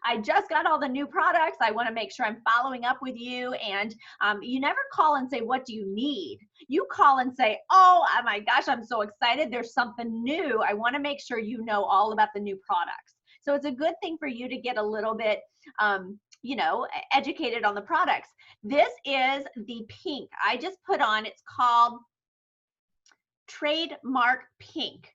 I just got all the new products. I want to make sure I'm following up with you. And you never call and say, what do you need? You call and say, oh my gosh, I'm so excited. There's something new. I want to make sure you know all about the new products. So it's a good thing for you to get a little bit, you know, educated on the products. This is the pink I just put on. It's called Trademark Pink.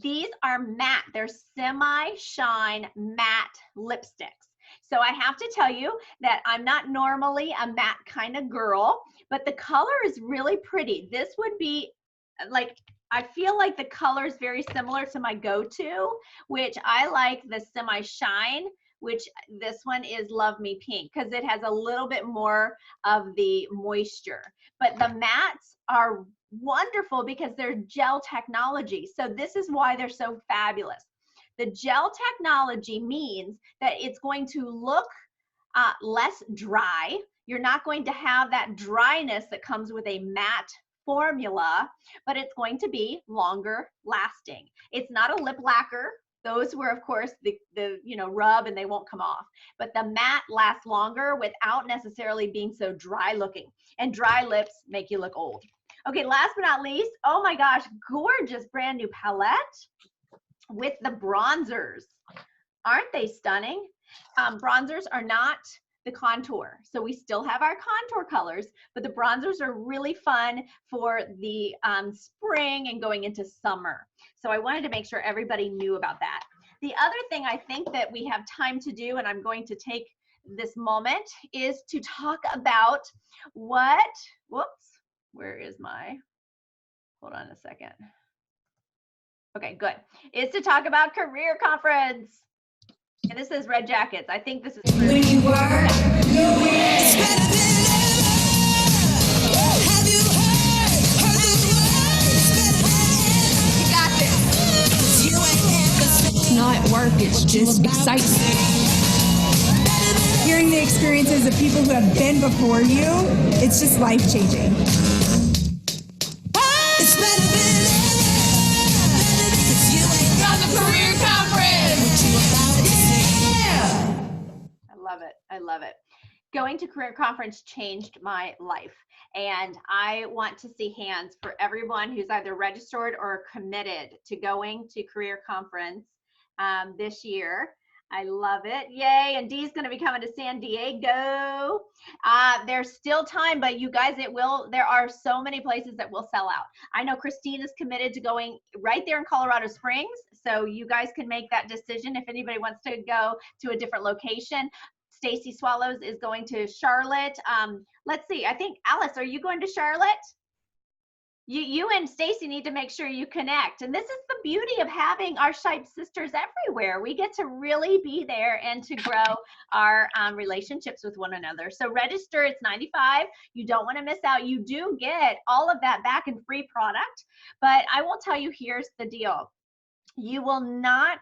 These are matte. They're semi-shine matte lipsticks. So I have to tell you that I'm not normally a matte kind of girl, but the color is really pretty. This would be like, I feel like the color is very similar to my go-to, which I like the semi-shine, which this one is Love Me Pink, because it has a little bit more of the moisture. But the mattes are wonderful because they're gel technology. So this is why they're so fabulous. The gel technology means that it's going to look less dry. You're not going to have that dryness that comes with a matte formula, but it's going to be longer lasting. It's not a lip lacquer. Those were, of course, the you know, rub and they won't come off. But the matte lasts longer without necessarily being so dry looking. And dry lips make you look old. Okay, last but not least, oh my gosh, gorgeous brand new palette with the bronzers. Aren't they stunning? Bronzers are not the contour. So we still have our contour colors, but the bronzers are really fun for the spring and going into summer. So I wanted to make sure everybody knew about that. The other thing I think that we have time to do, and I'm going to take this moment, is to talk about what, whoops, where is my, hold on a second. Okay, good. Is to talk about career conference. And this is Red Jackets. I think this is true. When you are it's better than ever. Have you heard the word? It's better than ever. You got this. You ain't ever seen. It's not work, it's just excitement. Hearing the experiences of people who have been before you, it's just life-changing. It's better than ever. 'Cause you ain't got the career conference. What you about to see? I love it. I love it. Going to career conference changed my life. And I want to see hands for everyone who's either registered or committed to going to career conference this year. I love it. Yay. And Dee's going to be coming to San Diego. There's still time, but you guys, there are so many places that will sell out. I know Christine is committed to going right there in Colorado Springs. So you guys can make that decision if anybody wants to go to a different location. Stacy Swallows is going to Charlotte. Let's see. I think, Alice, are you going to Charlotte? You and Stacy need to make sure you connect. And this is the beauty of having our Shipe sisters everywhere. We get to really be there and to grow our relationships with one another. So register, it's $95. You don't want to miss out. You do get all of that back in free product. But I will tell you, here's the deal. You will not,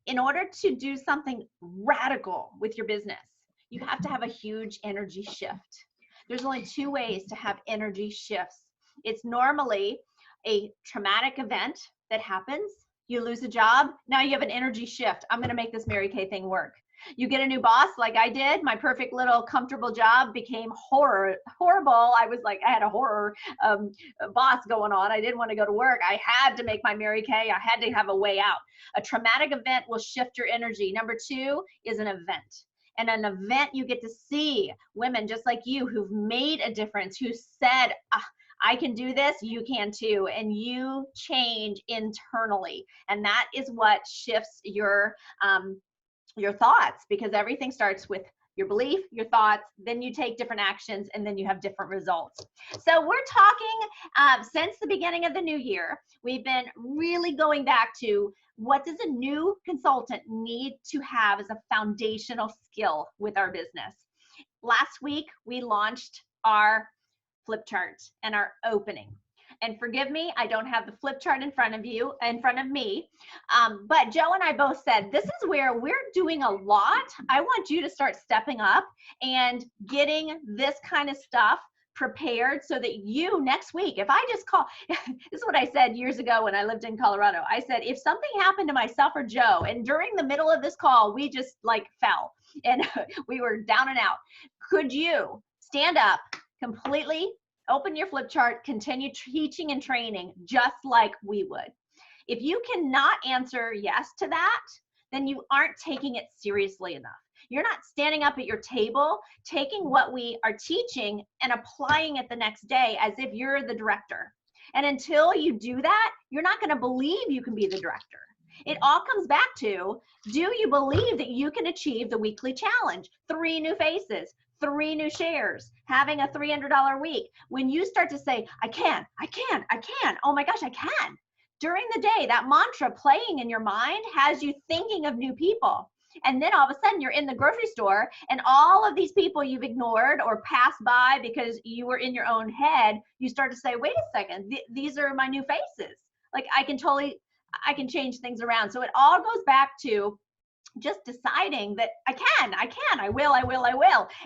in order to do something radical with your business, you have to have a huge energy shift. There's only two ways to have energy shifts. It's normally a traumatic event that happens. You lose a job. Now you have an energy shift. I'm going to make this Mary Kay thing work. You get a new boss like I did. My perfect little comfortable job became horrible. I was like, I had a horror boss going on. I didn't want to go to work. I had to make my Mary Kay. I had to have a way out. A traumatic event will shift your energy. Number two is an event. And an event, you get to see women just like you who've made a difference, who said, I can do this, you can too, and you change internally. And that is what shifts your thoughts, because everything starts with your belief, your thoughts, then you take different actions, and then you have different results. So we're talking since the beginning of the new year, we've been really going back to what does a new consultant need to have as a foundational skill with our business. Last week, we launched our flip chart and our opening. And forgive me, I don't have the flip chart in front of me. But Joe and I both said, this is where we're doing a lot. I want you to start stepping up and getting this kind of stuff prepared so that you next week, if I just call, this is what I said years ago when I lived in Colorado. I said, if something happened to myself or Joe, and during the middle of this call, we just like fell and we were down and out, could you stand up, completely open your flip chart, continue teaching and training just like we would? If you cannot answer yes to that, then you aren't taking it seriously enough. You're not standing up at your table, taking what we are teaching and applying it the next day as if you're the director. And until you do that, you're not going to believe you can be the director. It all comes back to, do you believe that you can achieve the weekly challenge? 3 new faces, 3 new shares, having a $300 week. When you start to say, I can, oh my gosh, I can. During the day, that mantra playing in your mind has you thinking of new people. And then all of a sudden you're in the grocery store and all of these people you've ignored or passed by because you were in your own head, you start to say, wait a second, these are my new faces. Like I can change things around. So it all goes back to just deciding that I can, I will,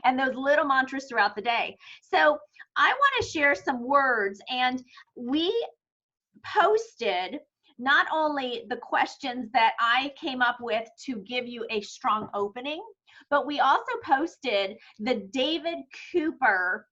and those little mantras throughout the day. So I want to share some words, and we posted not only the questions that I came up with to give you a strong opening, but we also posted the David Cooper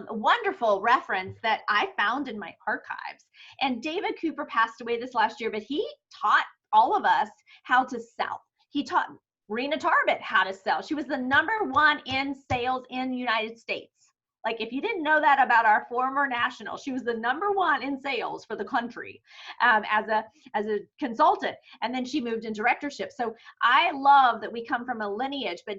wonderful reference that I found in my archives. And David Cooper passed away this last year, but he taught all of us how to sell. He taught Rena Tarbett how to sell. She was the #1 in sales in the United States. Like if you didn't know that about our former national, she was the #1 in sales for the country as a consultant. And then she moved into directorship. So I love that we come from a lineage, but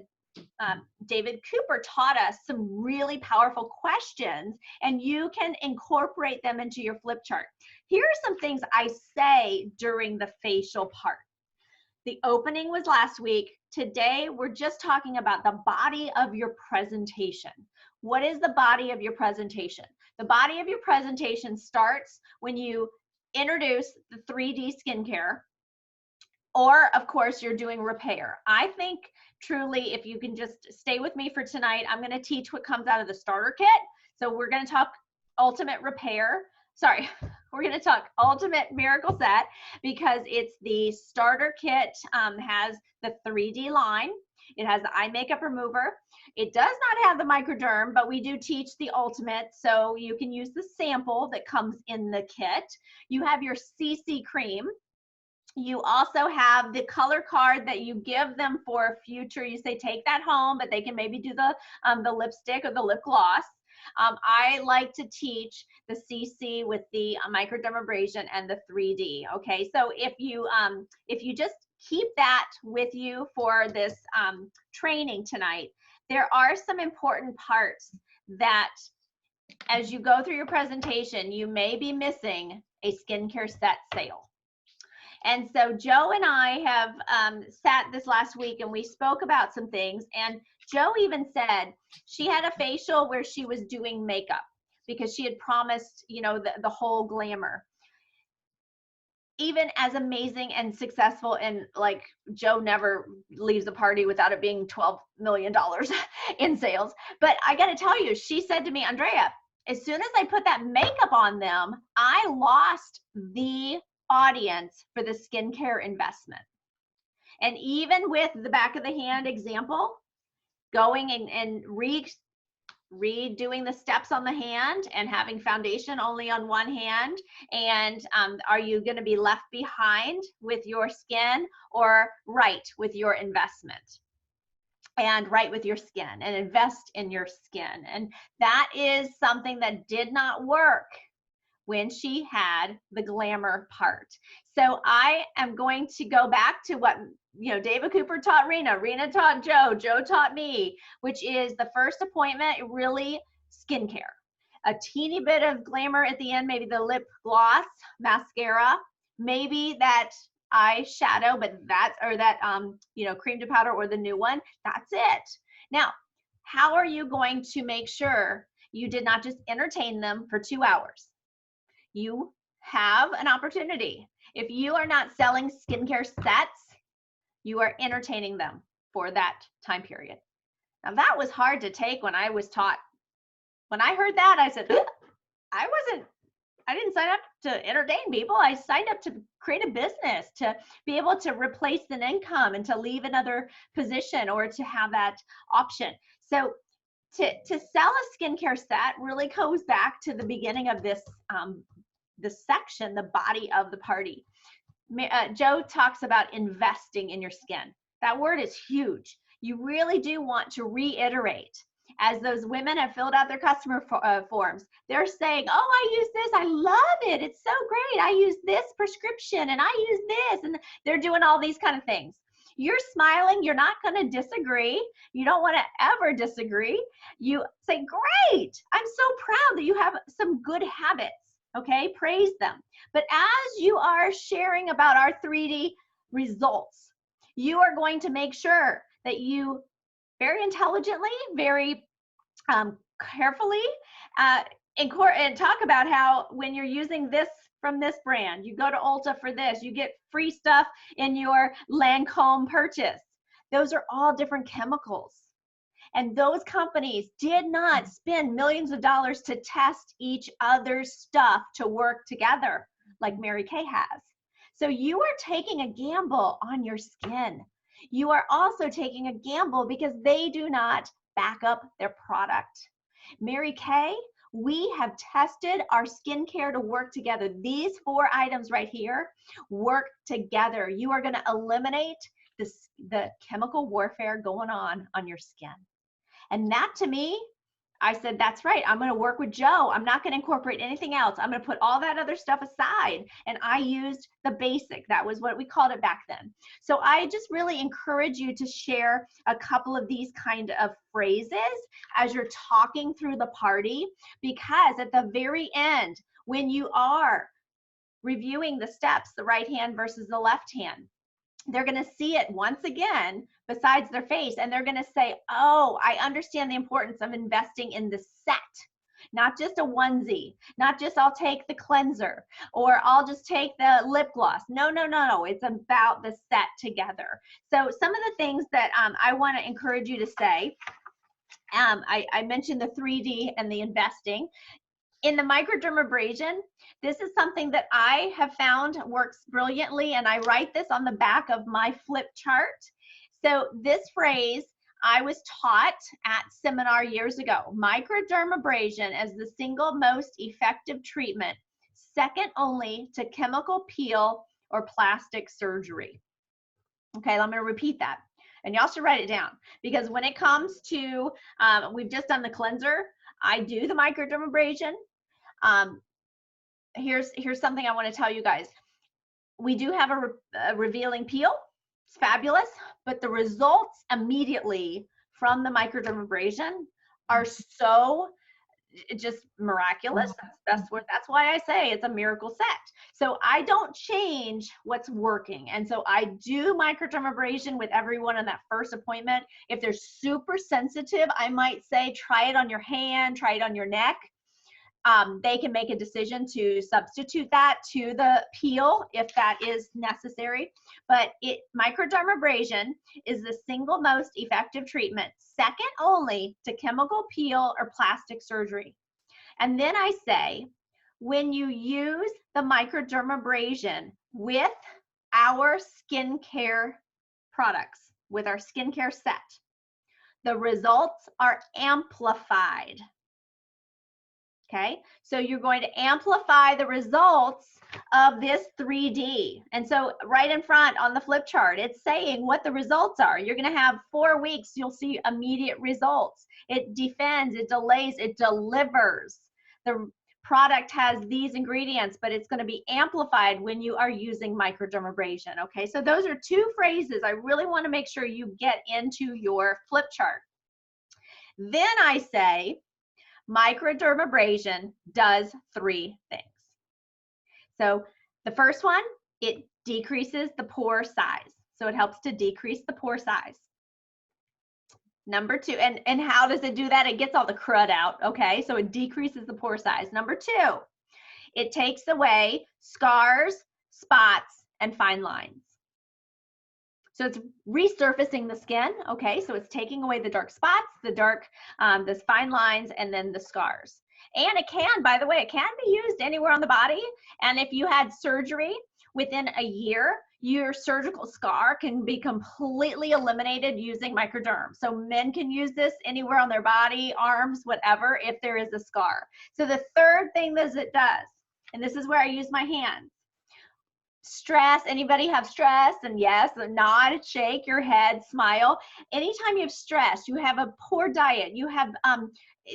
David Cooper taught us some really powerful questions, and you can incorporate them into your flip chart. Here are some things I say during the facial part. The opening was last week. Today, we're just talking about the body of your presentation. What is the body of your presentation? The body of your presentation starts when you introduce the 3D skincare, or of course, you're doing repair. I think truly, if you can just stay with me for tonight, I'm going to teach what comes out of the starter kit. So we're going to talk ultimate repair. Sorry, we're going to talk ultimate miracle set because it's the starter kit, has the 3D line. It has the eye makeup remover. It does not have the microderm, but we do teach the ultimate, so you can use the sample that comes in the kit. You have your CC cream. You also have the color card that you give them for future. You say take that home, but they can maybe do the lipstick or the lip gloss. I like to teach the CC with the microdermabrasion and the 3D. Okay, so if you just keep that with you for this training tonight, there are some important parts that as you go through your presentation, you may be missing a skincare set sale. And so Joe and I have sat this last week and we spoke about some things, and Joe even said she had a facial where she was doing makeup because she had promised, you know, the whole glamour. Even as amazing and successful, and like Joe never leaves a party without it being $12 million in sales. But I got to tell you, she said to me, Andrea, as soon as I put that makeup on them, I lost the audience for the skincare investment. And even with the back of the hand example, going and redoing the steps on the hand and having foundation only on one hand, and are you going to be left behind with your skin or right with your investment? And right with your skin and invest in your skin. And that is something that did not work when she had the glamour part. So I am going to go back to what, you know, David Cooper taught Rena, Rena taught Joe, Joe taught me, which is the first appointment, really skincare. A teeny bit of glamour at the end, maybe the lip gloss, mascara, maybe that eyeshadow, but that's, or that, you know, cream to powder or the new one, that's it. Now, how are you going to make sure you did not just entertain them for 2 hours? You have an opportunity. If you are not selling skincare sets, you are entertaining them for that time period. Now that was hard to take when I was taught. When I heard that, I said, I didn't sign up to entertain people. I signed up to create a business, to be able to replace an income and to leave another position or to have that option. So to sell a skincare set really goes back to the beginning of this section, the body of the party. Joe talks about investing in your skin. That word is huge. you really do want to reiterate. As those women have filled out their customer forms, they're saying, oh, I use this, I love it, it's so great, I use this prescription, and I use this, and they're doing all these kind of things. You're smiling, you're not going to disagree, you don't want to ever disagree. You say, great, I'm so proud that you have some good habits, okay? Praise them. But as you are sharing about our 3D results, you are going to make sure that you very intelligently, very carefully, and talk about how when you're using this from this brand, you go to Ulta for this, you get free stuff in your Lancome purchase. Those are all different chemicals. And those companies did not spend millions of dollars to test each other's stuff to work together like Mary Kay has. So you are taking a gamble on your skin. You are also taking a gamble because they do not back up their product. Mary Kay, we have tested our skincare to work together. These 4 items right here work together. You are going to eliminate the chemical warfare going on your skin. And that, to me, I said, that's right. I'm going to work with Joe. I'm not going to incorporate anything else. I'm going to put all that other stuff aside. And I used the basic. That was what we called it back then. So I just really encourage you to share a couple of these kind of phrases as you're talking through the party, because at the very end, when you are reviewing the steps, the right hand versus the left hand, they're going to see it once again besides their face, and they're going to say, oh, I understand the importance of investing in the set, not just a onesie, not just I'll take the cleanser or I'll just take the lip gloss. No, no, no, no. It's about the set together. So some of the things that I want to encourage you to say, I mentioned the 3D and the investing. In the microdermabrasion, this is something that I have found works brilliantly, and I write this on the back of my flip chart. So this phrase I was taught at seminar years ago: microdermabrasion as the single most effective treatment, second only to chemical peel or plastic surgery. Okay, I'm going to repeat that, and y'all should write it down, because when it comes to, we've just done the cleanser, I do the microdermabrasion. Here's something I want to tell you guys. We do have a revealing peel. It's fabulous, but the results immediately from the microdermabrasion are so just miraculous. That's why I say it's a miracle set. So I don't change what's working. And so I do microdermabrasion with everyone in that first appointment. If they're super sensitive, I might say, try it on your hand, try it on your neck. They can make a decision to substitute that to the peel if that is necessary. But microdermabrasion is the single most effective treatment, second only to chemical peel or plastic surgery. And then I say, when you use the microdermabrasion with our skincare products, with our skincare set, the results are amplified. Okay, so you're going to amplify the results of this 3D. And so right in front on the flip chart, it's saying what the results are. You're going to have 4 weeks, you'll see immediate results. It defends, it delays, it delivers. The product has these ingredients, but it's going to be amplified when you are using microdermabrasion. Okay, so those are 2 phrases I really want to make sure you get into your flip chart. Then I say, microdermabrasion does 3 things. So the first one, it decreases the pore size. So it helps to decrease the pore size. Number 2, and how does it do that? It gets all the crud out, okay? So it decreases the pore size. Number 2, it takes away scars, spots, and fine lines. So it's resurfacing the skin, okay? So it's taking away the dark spots, the fine lines, and then the scars. And it can, by the way, it can be used anywhere on the body. And if you had surgery within a year, your surgical scar can be completely eliminated using microderm. So men can use this anywhere on their body, arms, whatever, if there is a scar. So the third thing that it does, and this is where I use my hands, Stress, anybody have stress? And yes, nod, shake your head, smile. Anytime you have stress, you have a poor diet, you have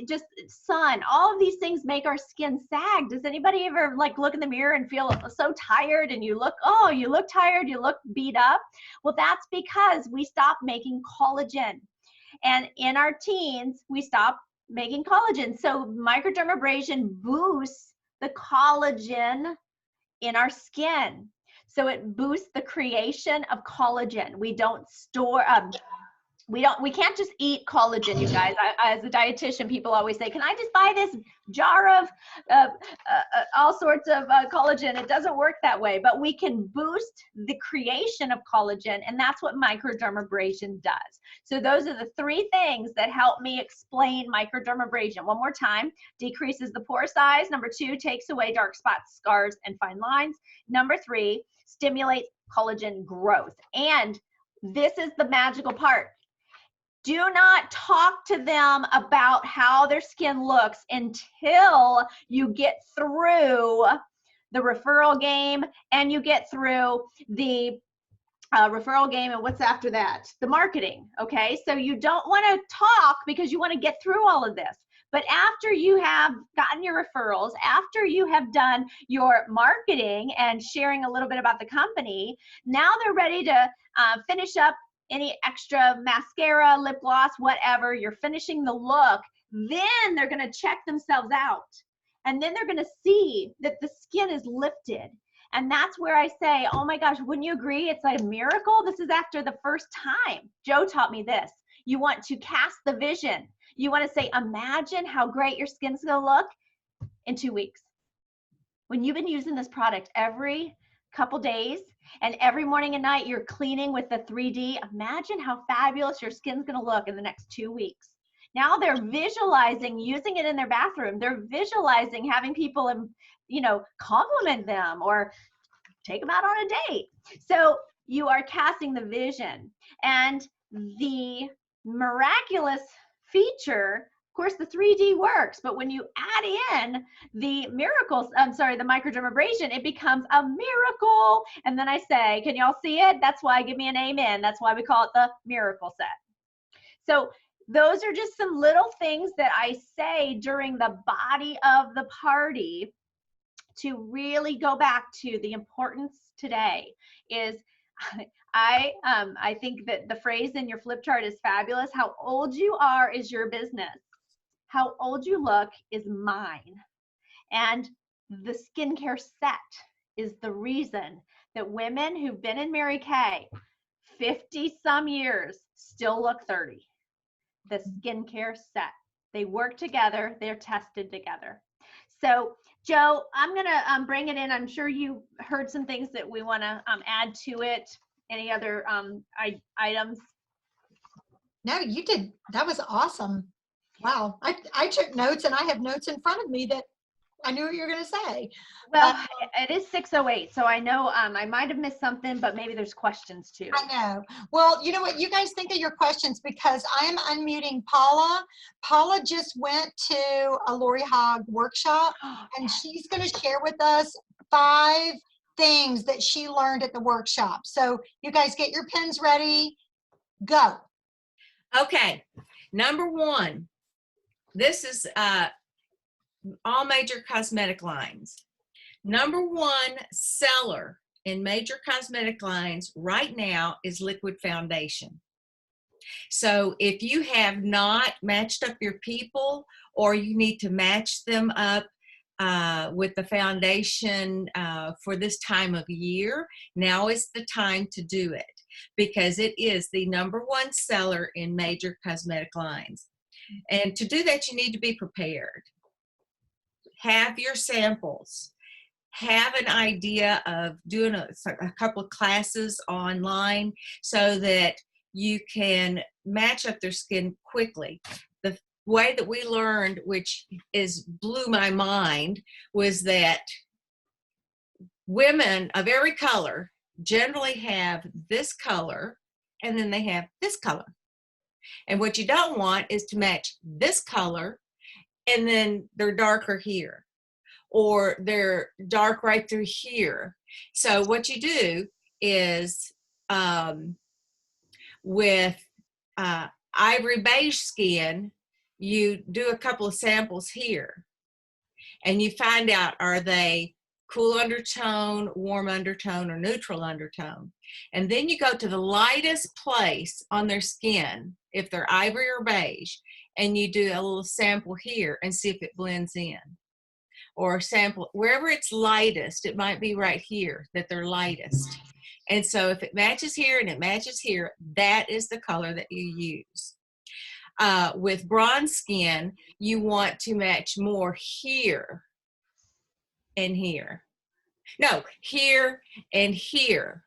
just sun, all of these things make our skin sag. Does anybody ever like look in the mirror and feel so tired and you look tired, you look beat up? Well, that's because we stopped making collagen. And in our teens, we stopped making collagen. So microdermabrasion boosts the collagen in our skin. So it boosts the creation of collagen. We don't store, we can't just eat collagen, you guys. As a dietitian, people always say, can I just buy this jar of all sorts of collagen? It doesn't work that way, but we can boost the creation of collagen, and that's what microdermabrasion does. So those are the 3 things that help me explain microdermabrasion. One more time: decreases the pore size. Number 2, takes away dark spots, scars, and fine lines. Number 3, stimulates collagen growth. And this is the magical part. Do not talk to them about how their skin looks until you get through the referral game and you get through the referral game and what's after that? The marketing, okay? So you don't want to talk because you want to get through all of this. But after you have gotten your referrals, after you have done your marketing and sharing a little bit about the company, now they're ready to finish up any extra mascara, lip gloss, whatever. You're finishing the look. Then they're going to check themselves out. And then they're going to see that the skin is lifted. And that's where I say, oh my gosh, wouldn't you agree? It's like a miracle. This is after the first time. Joe taught me this. You want to cast the vision. You want to say, imagine how great your skin's going to look in 2 weeks. When you've been using this product every couple days and every morning and night you're cleaning with the 3D, imagine how fabulous your skin's going to look in the next 2 weeks. Now they're visualizing using it in their bathroom. They're visualizing having people, compliment them or take them out on a date. So you are casting the vision. And the miraculous feature, of course, the 3D works, but when you add in the the microdermabrasion, it becomes a miracle. And then I say, can y'all see it? That's why, give me an amen. That's why we call it the miracle set. So those are just some little things that I say during the body of the party to really go back to the importance today is I think that the phrase in your flip chart is fabulous. How old you are is your business. How old you look is mine. And the skincare set is the reason that women who've been in Mary Kay 50 some years still look 30. The skincare set. They work together, they're tested together. So Joe, I'm gonna bring it in. I'm sure you heard some things that we wanna add to it. Any other items? No, you did. That was awesome. Wow. I took notes and I have notes in front of me that I knew what you were going to say. Well, it is 6:08, so I know I might have missed something, but maybe there's questions too. I know. Well, you know what? You guys think of your questions because I am unmuting Paula. Paula just went to a Lori Hogg workshop and she's going to share with us 5 things that she learned at the workshop. So you guys get your pens ready. Go. Okay. Number 1, this is all major cosmetic lines. Number 1 seller in major cosmetic lines right now is liquid foundation. So if you have not matched up your people or you need to match them up with the foundation for this time of year, now is the time to do it because it is the number 1 seller in major cosmetic lines. And to do that, you need to be prepared. Have your samples. Have an idea of doing a couple of classes online so that you can match up their skin quickly. The way that we learned, which blew my mind, was that women of every color generally have this color and then they have this color. And what you don't want is to match this color and then they're darker here. or they're dark right through here. So what you do is with ivory beige skin, you do a couple of samples here and you find out, are they cool undertone, warm undertone, or neutral undertone? And then you go to the lightest place on their skin, if they're ivory or beige, and you do a little sample here and see if it blends in. Or sample wherever it's lightest. It might be right here that they're lightest. And so if it matches here and it matches here, that is the color that you use. With bronze skin, you want to match more here and here. No, here and here,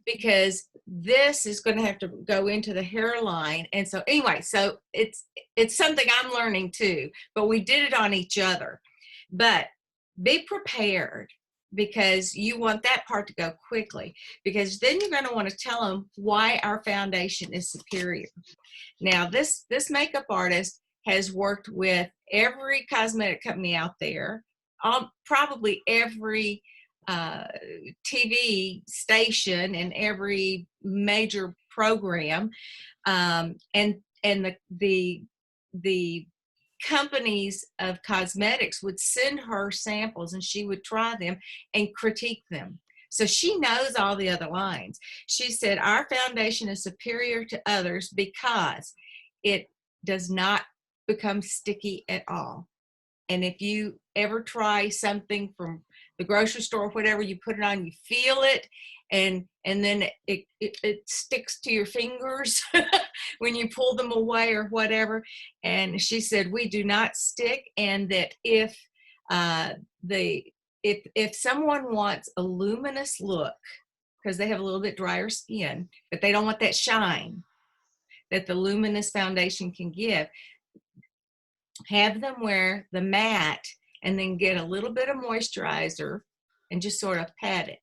because this is going to have to go into the hairline. And so anyway, so it's something I'm learning too, but we did it on each other. But be prepared, because you want that part to go quickly, because then you're going to want to tell them why our foundation is superior. Now, this makeup artist has worked with every cosmetic company out there, probably every TV station and every major program, and the companies of cosmetics would send her samples and she would try them and critique them. So she knows all the other lines. She said, our foundation is superior to others because it does not become sticky at all. And if you ever try something from the grocery store or whatever, you put it on, you feel it, and then it sticks to your fingers when you pull them away or whatever. And she said, we do not stick, and that if someone wants a luminous look, because they have a little bit drier skin, but they don't want that shine that the luminous foundation can give, have them wear the matte and then get a little bit of moisturizer and just sort of pat it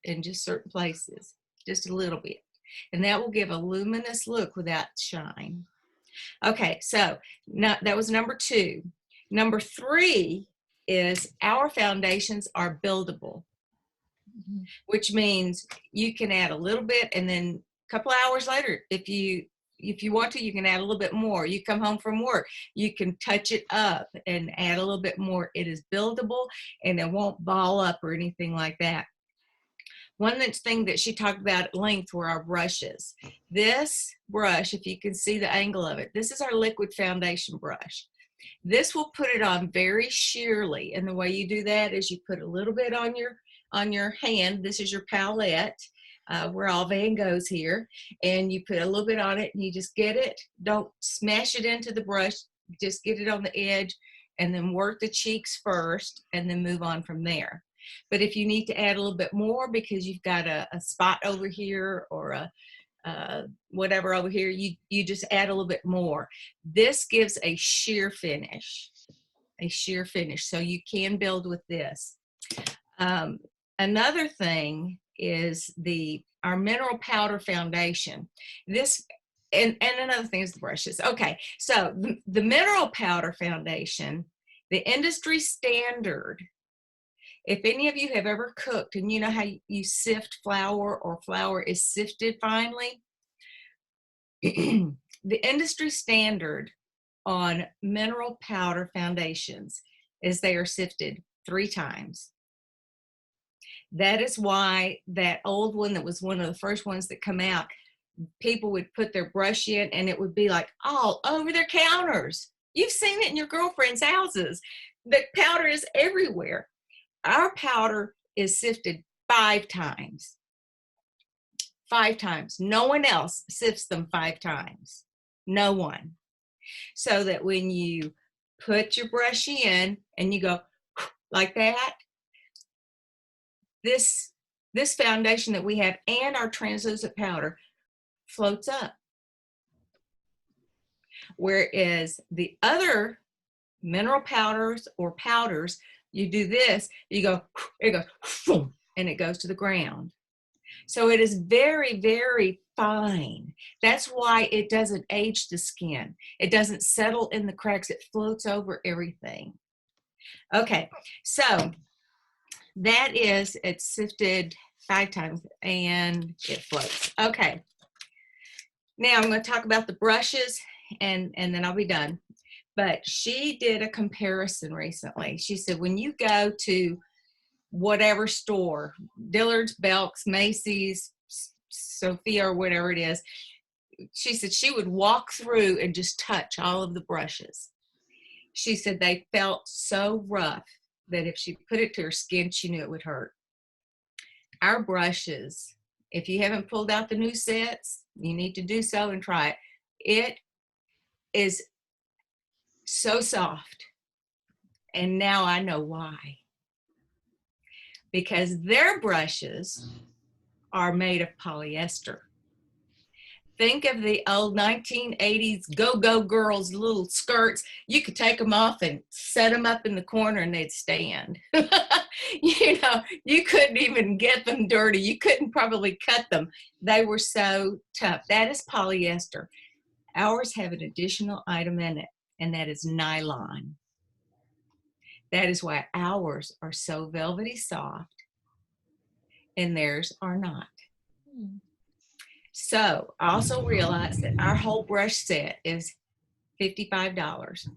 in just certain places, just a little bit. And that will give a luminous look without shine. Okay, so that was number 2. Number 3 is our foundations are buildable, which means you can add a little bit, and then a couple hours later, if you want to, you can add a little bit more. You come home from work, you can touch it up and add a little bit more. It is buildable and it won't ball up or anything like that. One thing that she talked about at length were our brushes. This brush, if you can see the angle of it, this is our liquid foundation brush. This will put it on very sheerly, and the way you do that is you put a little bit on your hand. This is your palette. We're all Van Goghs here, and you put a little bit on it and you just get it. Don't smash it into the brush, just get it on the edge and then work the cheeks first and then move on from there. But if you need to add a little bit more because you've got a spot over here or a whatever over here, you just add a little bit more. This gives a sheer finish, so you can build with this. Another thing is our mineral powder foundation. This and another thing is the brushes. Okay, so the mineral powder foundation, the industry standard. If any of you have ever cooked and you know how you sift flour or flour is sifted finely, the industry standard on mineral powder foundations is they are sifted 3 times. That is why that old one that was one of the first ones that come out, people would put their brush in and it would be like all over their counters. You've seen it in your girlfriends' houses. The powder is everywhere. Our powder is sifted 5 times. 5 times. No one else sifts them 5 times. No one. So that when you put your brush in and you go like that, this foundation that we have and our translucent powder floats up. Whereas the other mineral powders or powders, you do this, you go, it goes, and it goes to the ground. So it is very, very fine. That's why it doesn't age the skin. It doesn't settle in the cracks. It floats over everything. Okay, so that is, it's sifted 5 times and it floats. Okay, now I'm going to talk about the brushes and then I'll be done. But she did a comparison recently. She said, when you go to whatever store, Dillard's, Belk's, Macy's, Sophia, or whatever it is, she said she would walk through and just touch all of the brushes. She said they felt so rough that if she put it to her skin, she knew it would hurt. Our brushes, if you haven't pulled out the new sets, you need to do so and try it. It is so soft. And now I know why. Because their brushes are made of polyester. Think of the old 1980s go-go girls' little skirts. You could take them off and set them up in the corner and they'd stand. You know, you couldn't even get them dirty. You couldn't probably cut them. They were so tough. That is polyester. Ours have an additional item in it, and that is nylon. That is why ours are so velvety soft and theirs are not. So I also realized that our whole brush set is $55.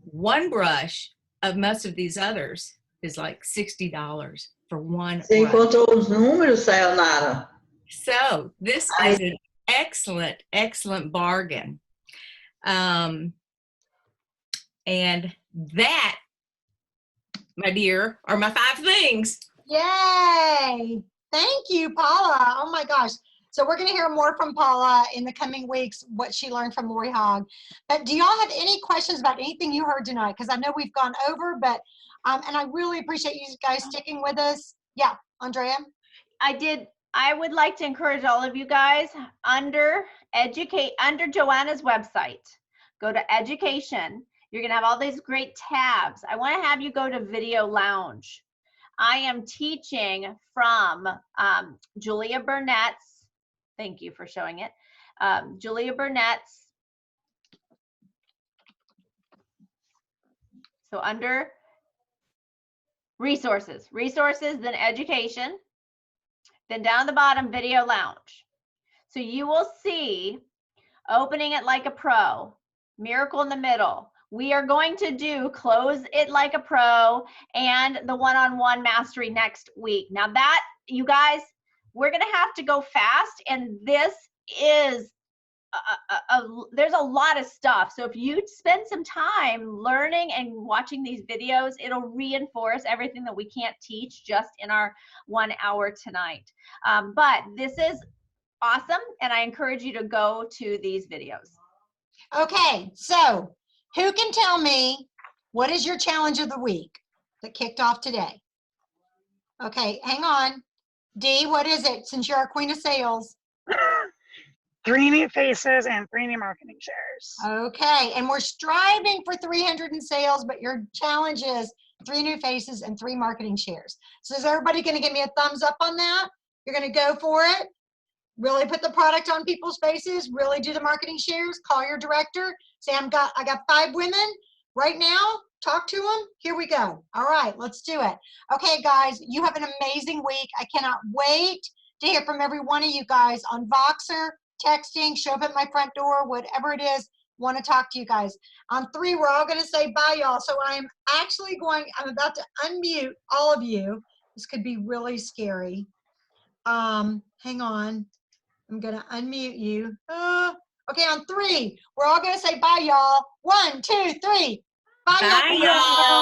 One brush of most of these others is like $60 for one Sem brush. contar os números, Sayonara. So this is an excellent, excellent bargain. And that, my dear, are my 5 things. Yay! Thank you, Paula. Oh my gosh. So we're going to hear more from Paula in the coming weeks, what she learned from Lori Hogg. But do y'all have any questions about anything you heard tonight? Because I know we've gone over, but, and I really appreciate you guys sticking with us. Yeah, Andrea? I would like to encourage all of you guys under Joanna's website, go to education. You're going to have all these great tabs. I want to have you go to Video Lounge. I am teaching from Julia Burnett's, thank you for showing it, Julia Burnett's, so under resources, then education, then down the bottom, Video Lounge. So you will see opening it like a pro, miracle in the middle. We are going to do Close It Like a Pro and the one-on-one mastery next week. Now that, you guys, we're going to have to go fast, and this is, there's a lot of stuff. So if you spend some time learning and watching these videos, it'll reinforce everything that we can't teach just in our 1 hour tonight. But this is awesome, and I encourage you to go to these videos. Okay, so who can tell me what is your challenge of the week that kicked off today? Okay, hang on. Dee, what is it, since you're our queen of sales? 3 new faces and 3 new marketing shares. Okay, and we're striving for 300 in sales, but your challenge is 3 new faces and 3 marketing shares. So is everybody going to give me a thumbs up on that? You're going to go for it? Really put the product on people's faces, really do the marketing shares, call your director, say I got 5 women right now, talk to them, here we go. All right, let's do it. Okay, guys, you have an amazing week. I cannot wait to hear from every one of you guys on Voxer, texting, show up at my front door, whatever it is, want to talk to you guys. On 3, we're all going to say bye, y'all. So I'm about to unmute all of you. This could be really scary. Hang on. I'm going to unmute you. Okay, on 3, we're all going to say bye, y'all. 1, 2, 3. Bye, y'all. Bye, y'all.